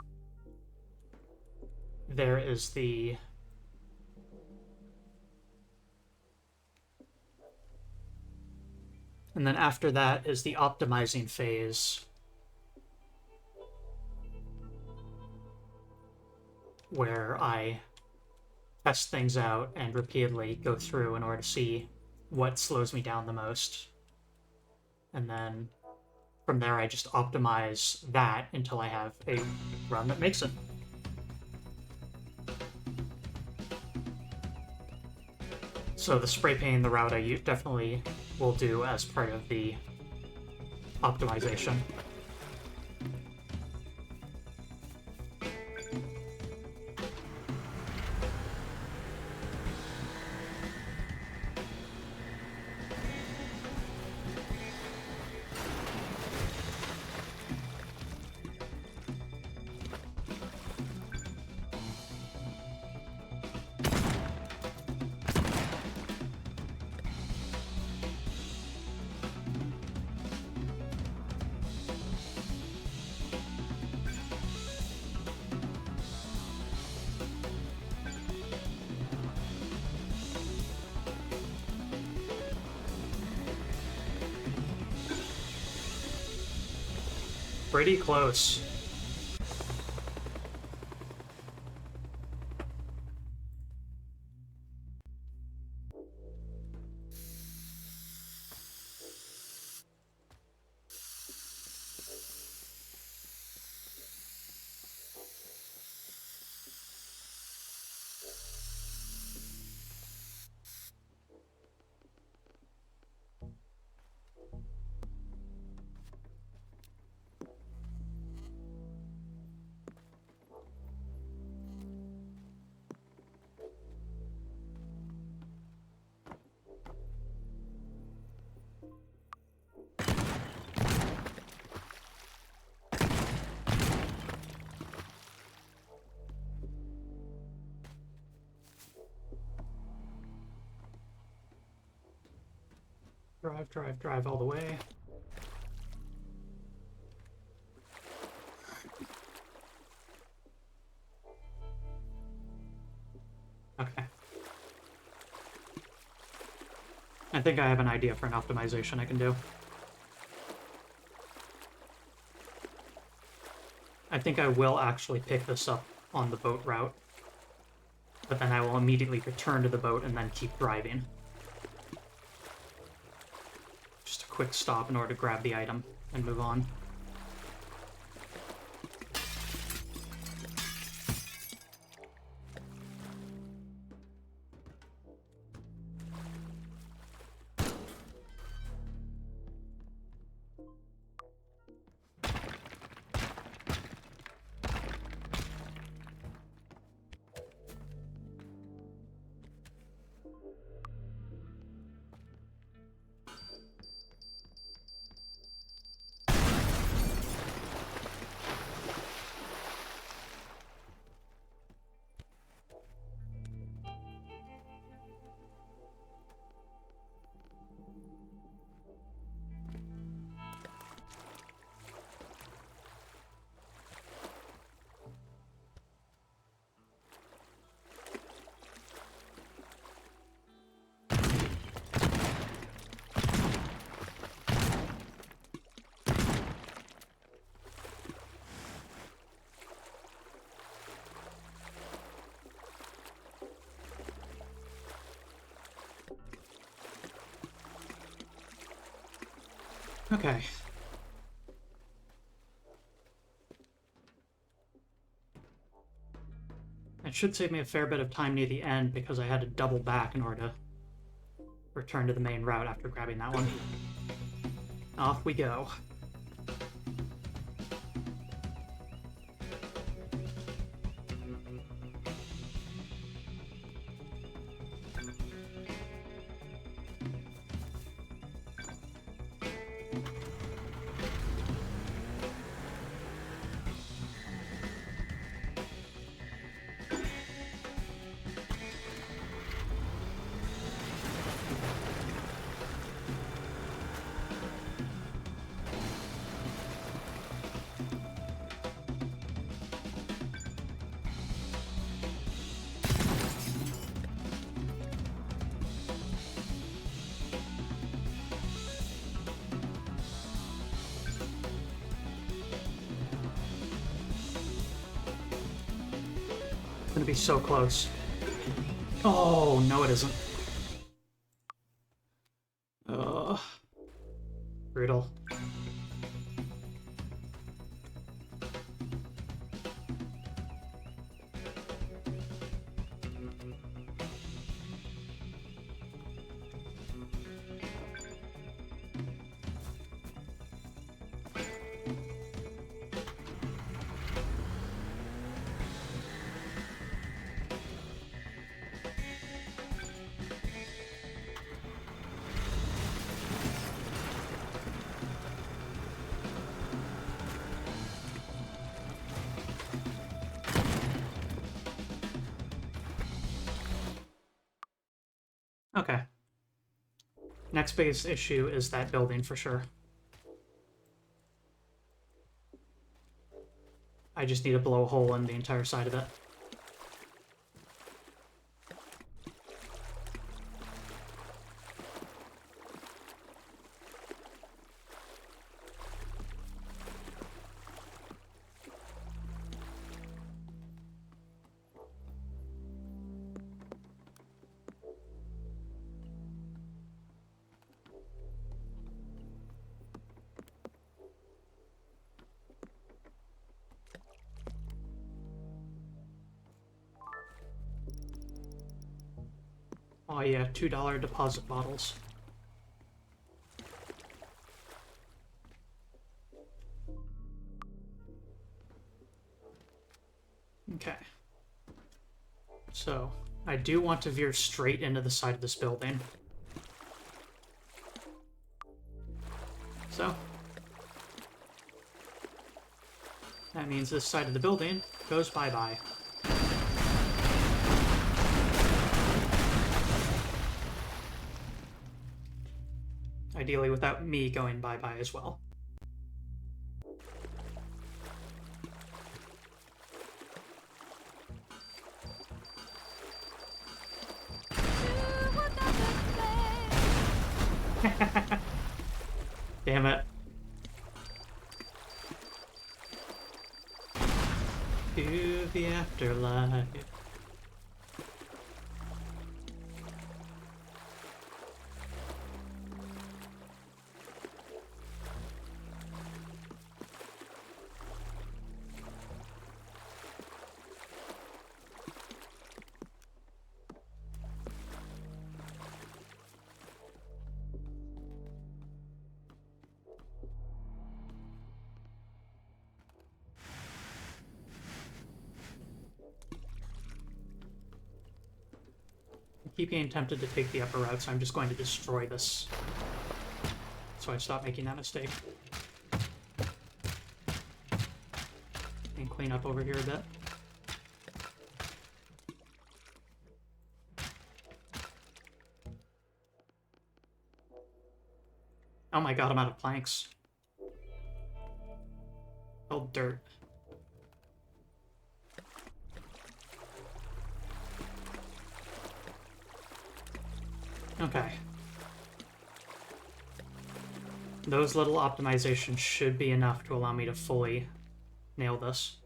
There is the and then after that is the optimizing phase, where I test things out and repeatedly go through in order to see what slows me down the most. And then from there, I just optimize that until I have a run that makes it. So the spray painting the route I definitely will do as part of the optimization. Pretty close. Drive, drive, drive all the way. Okay. I think I have an idea for an optimization I can do. I think I will actually pick this up on the boat route, but then I will immediately return to the boat and then keep driving. Just a quick stop in order to grab the item and move on. Okay. It should save me a fair bit of time near the end because I had to double back in order to return to the main route after grabbing that one. Off we go. It's gonna be so close. Oh, no it isn't. Ugh. Brutal. Okay. Next biggest issue is that building for sure. I just need to blow a hole in the entire side of it. Oh yeah, $2 deposit bottles. Okay. So, I do want to veer straight into the side of this building. So, that means this side of the building goes bye-bye. Ideally without me going bye-bye as well. Damn it. To the afterlife. I keep getting tempted to take the upper route, so I'm just going to destroy this. So I stop making that mistake. And clean up over here a bit. Oh my god, I'm out of planks. Oh, dirt. Okay. Those little optimizations should be enough to allow me to fully nail this.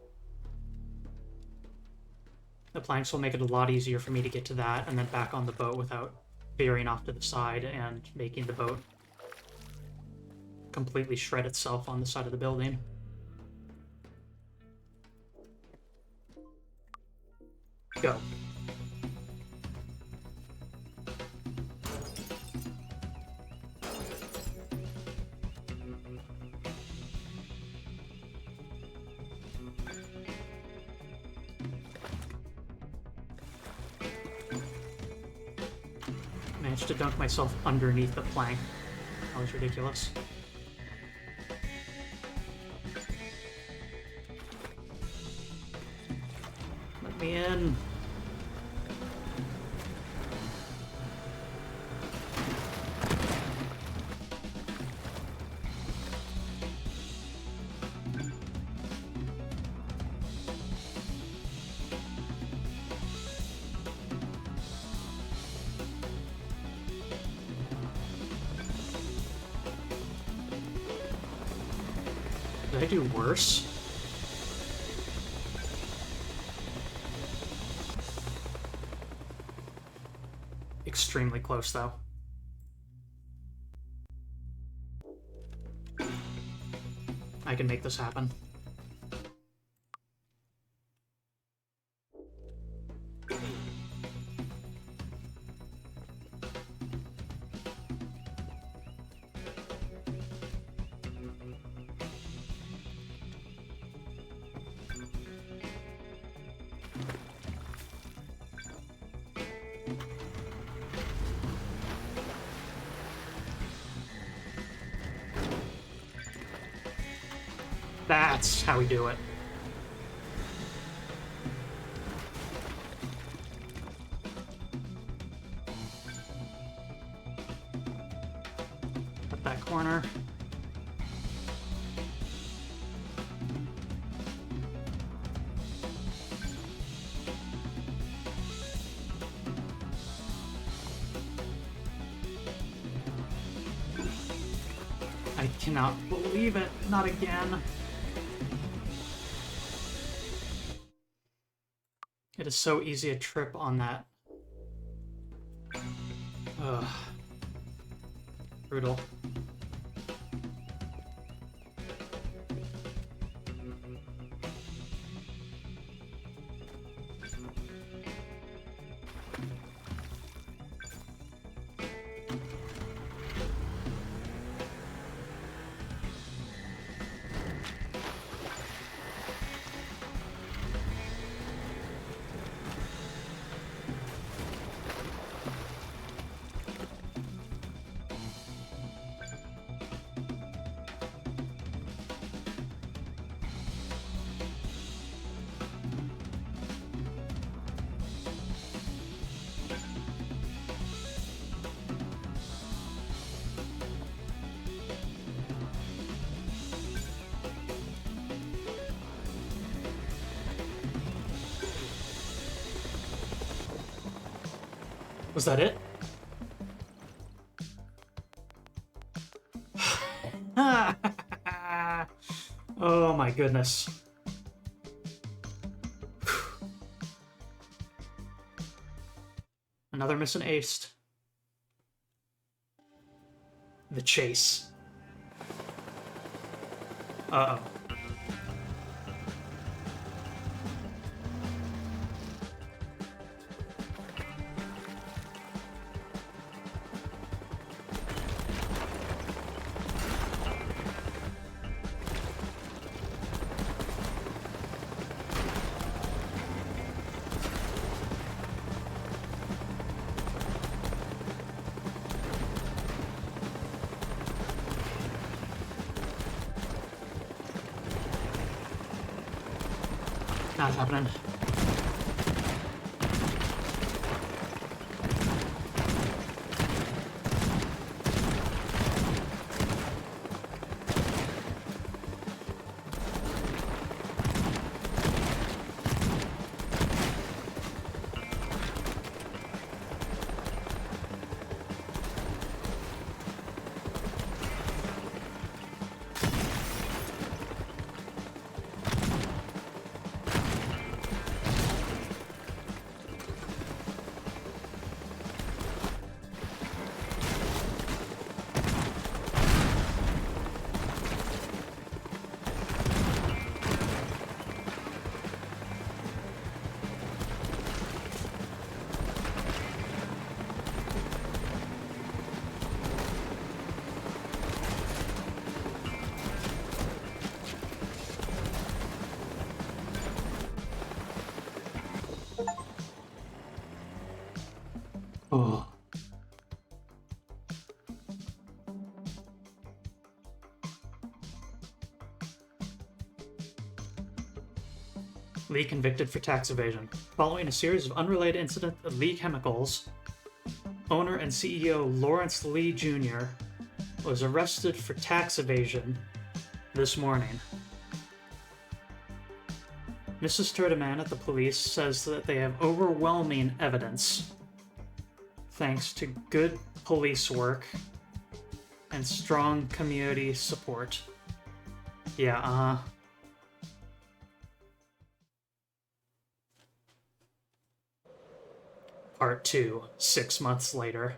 The planks will make it a lot easier for me to get to that and then back on the boat without veering off to the side and making the boat completely shred itself on the side of the building. Go. Managed to dunk myself underneath the plank. That was ridiculous. Let me in. Did I do worse? Extremely close, though. I can make this happen. That's how we do it. Cut that corner. I cannot believe it. Not again. It is so easy to trip on that. Ugh. Brutal. Was that it? Oh my goodness. Another miss and aced. The chase. Uh-oh. Not happening. Oh. Lee convicted for tax evasion. Following a series of unrelated incidents at Lee Chemicals, owner and CEO Lawrence Lee Jr. was arrested for tax evasion this morning. Mrs. Teardown at the police says that they have overwhelming evidence, thanks to good police work and strong community support. Yeah, Part 2, 6 months later.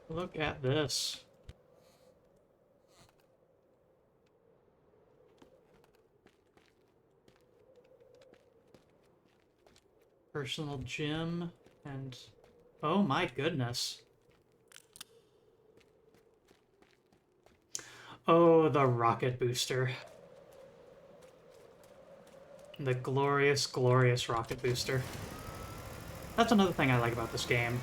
Look at this. Personal gym and... oh my goodness. Oh, the rocket booster. The glorious, glorious rocket booster. That's another thing I like about this game.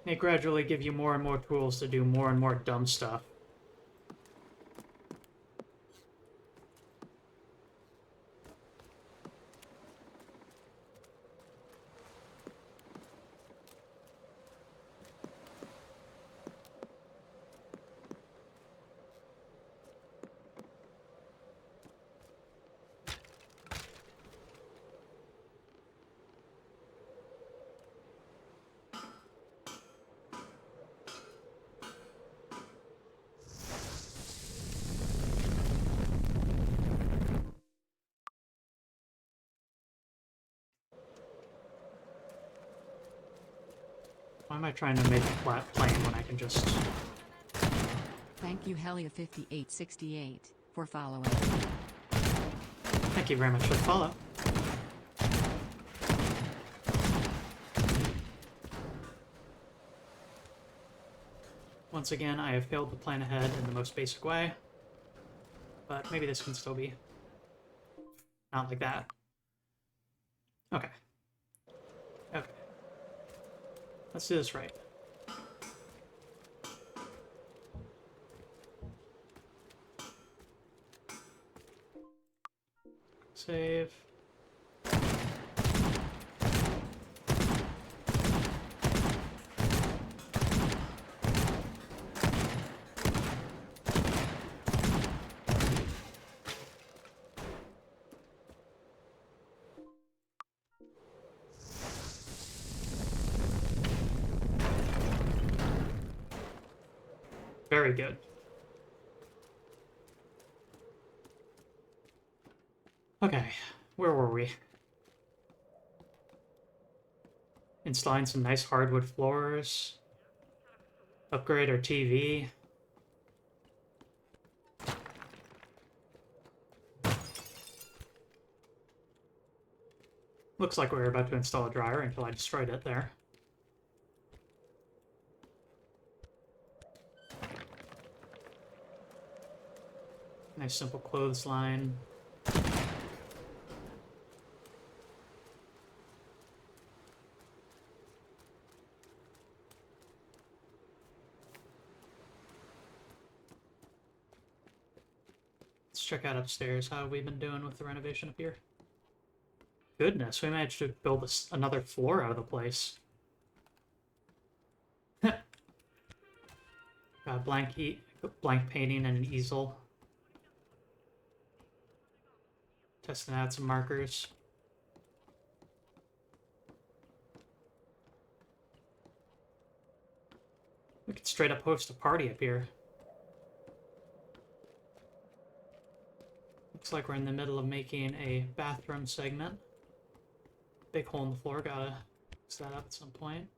They gradually give you more and more tools to do more and more dumb stuff. Why am I trying to make a flat plane when I can just... Thank you Helia5868 for following. Thank you very much for the follow. Once again, I have failed to plan ahead in the most basic way. But maybe this can still be... not like that. Okay. Okay. Let's do this right. Save. Very good. Okay, where were we? Installing some nice hardwood floors. Upgrade our TV. Looks like we were about to install a dryer until I destroyed it there. Nice simple clothesline. Let's check out upstairs. How have we been doing with the renovation up here? Goodness, we managed to build another floor out of the place. Got blank painting and an easel. Testing out some markers. We could straight up host a party up here. Looks like we're in the middle of making a bathroom segment. Big hole in the floor, gotta fix that up at some point.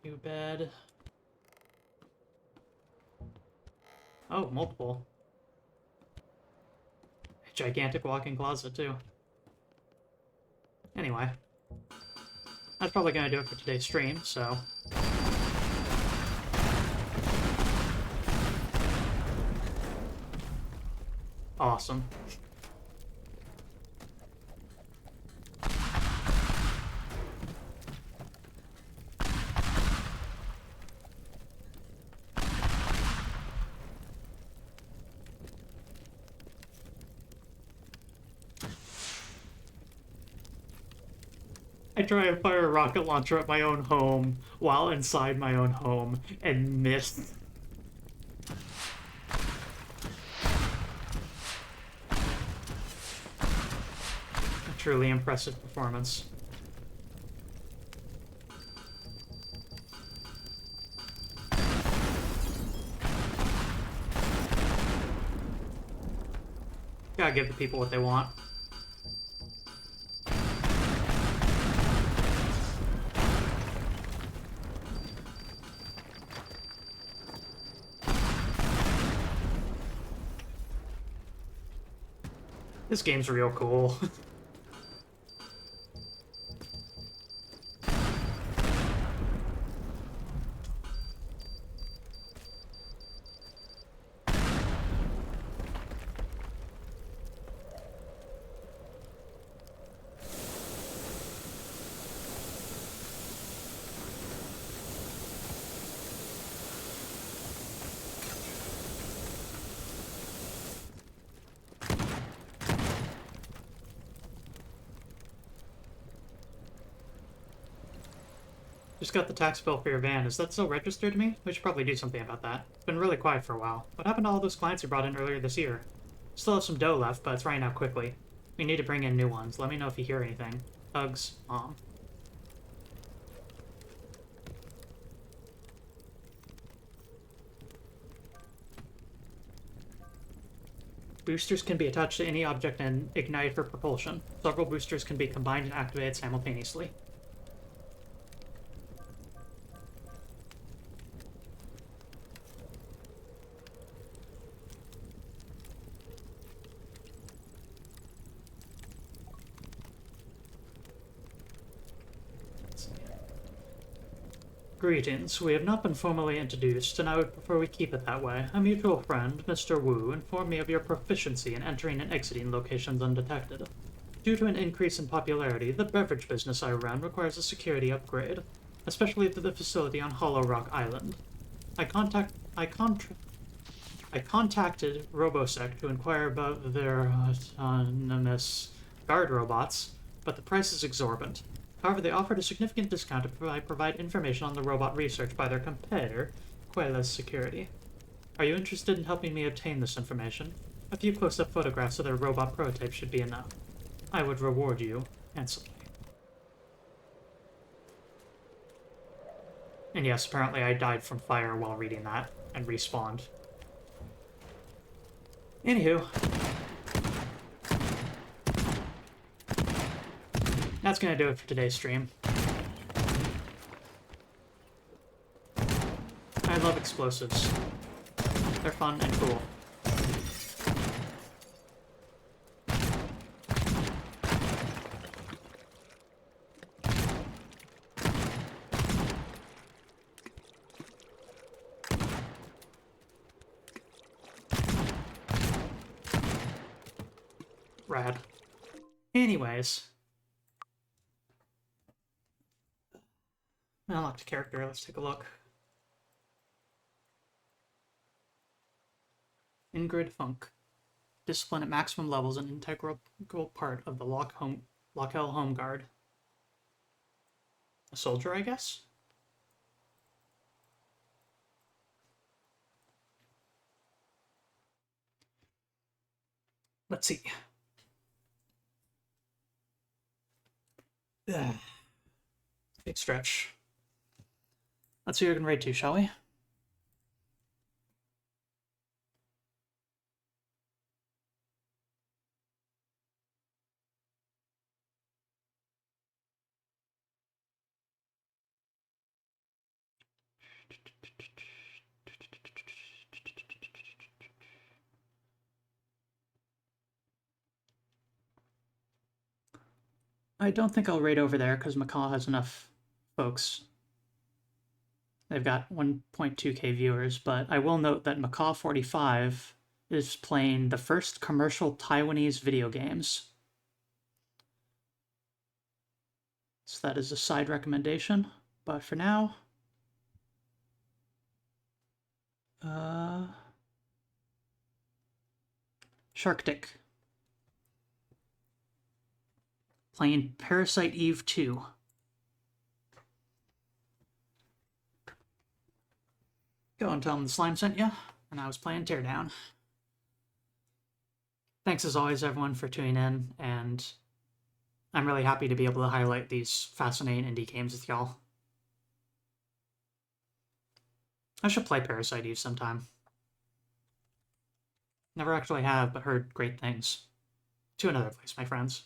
New bed. Oh, multiple. A gigantic walk-in closet, too. Anyway. That's probably gonna do it for today's stream, so... Awesome. I try and fire a rocket launcher at my own home while inside my own home and miss. A truly impressive performance. Gotta give the people what they want. This game's real cool. Just got the tax bill for your van. Is that still registered to me? We should probably do something about that. It's been really quiet for a while. What happened to all those clients you brought in earlier this year? Still have some dough left, but it's running out quickly. We need to bring in new ones. Let me know if you hear anything. Hugs, Mom. Boosters can be attached to any object and ignited for propulsion. Several boosters can be combined and activated simultaneously. Greetings. We have not been formally introduced, and I would prefer we keep it that way. A mutual friend, Mr. Wu, informed me of your proficiency in entering and exiting locations undetected. Due to an increase in popularity, the beverage business I run requires a security upgrade, especially to the facility on Hollow Rock Island. I contacted Robosec to inquire about their autonomous guard robots, but the price is exorbitant. However, they offered a significant discount if I provide information on the robot research by their competitor, Quela's Security. Are you interested in helping me obtain this information? A few close-up photographs of their robot prototype should be enough. I would reward you handsomely. And yes, apparently I died from fire while reading that, and respawned. Anywho. That's gonna do it for today's stream. I love explosives. They're fun and cool. Rad. Anyways. Unlocked character, let's take a look. Ingrid Funk. Discipline at maximum levels, an integral part of the Lockhell Home Guard. A soldier, I guess? Let's see. Big stretch. Let's see who we can raid to, shall we? I don't think I'll raid over there because Macaw has enough folks. They've got 1.2k viewers, but I will note that Macaw45 is playing the first commercial Taiwanese video games. So that is a side recommendation. But for now, Sharkdick. Playing Parasite Eve 2. Go and tell him the slime sent you, and I was playing Teardown. Thanks as always, everyone, for tuning in, and I'm really happy to be able to highlight these fascinating indie games with y'all. I should play Parasite Eve sometime. Never actually have, but heard great things. To another place, my friends.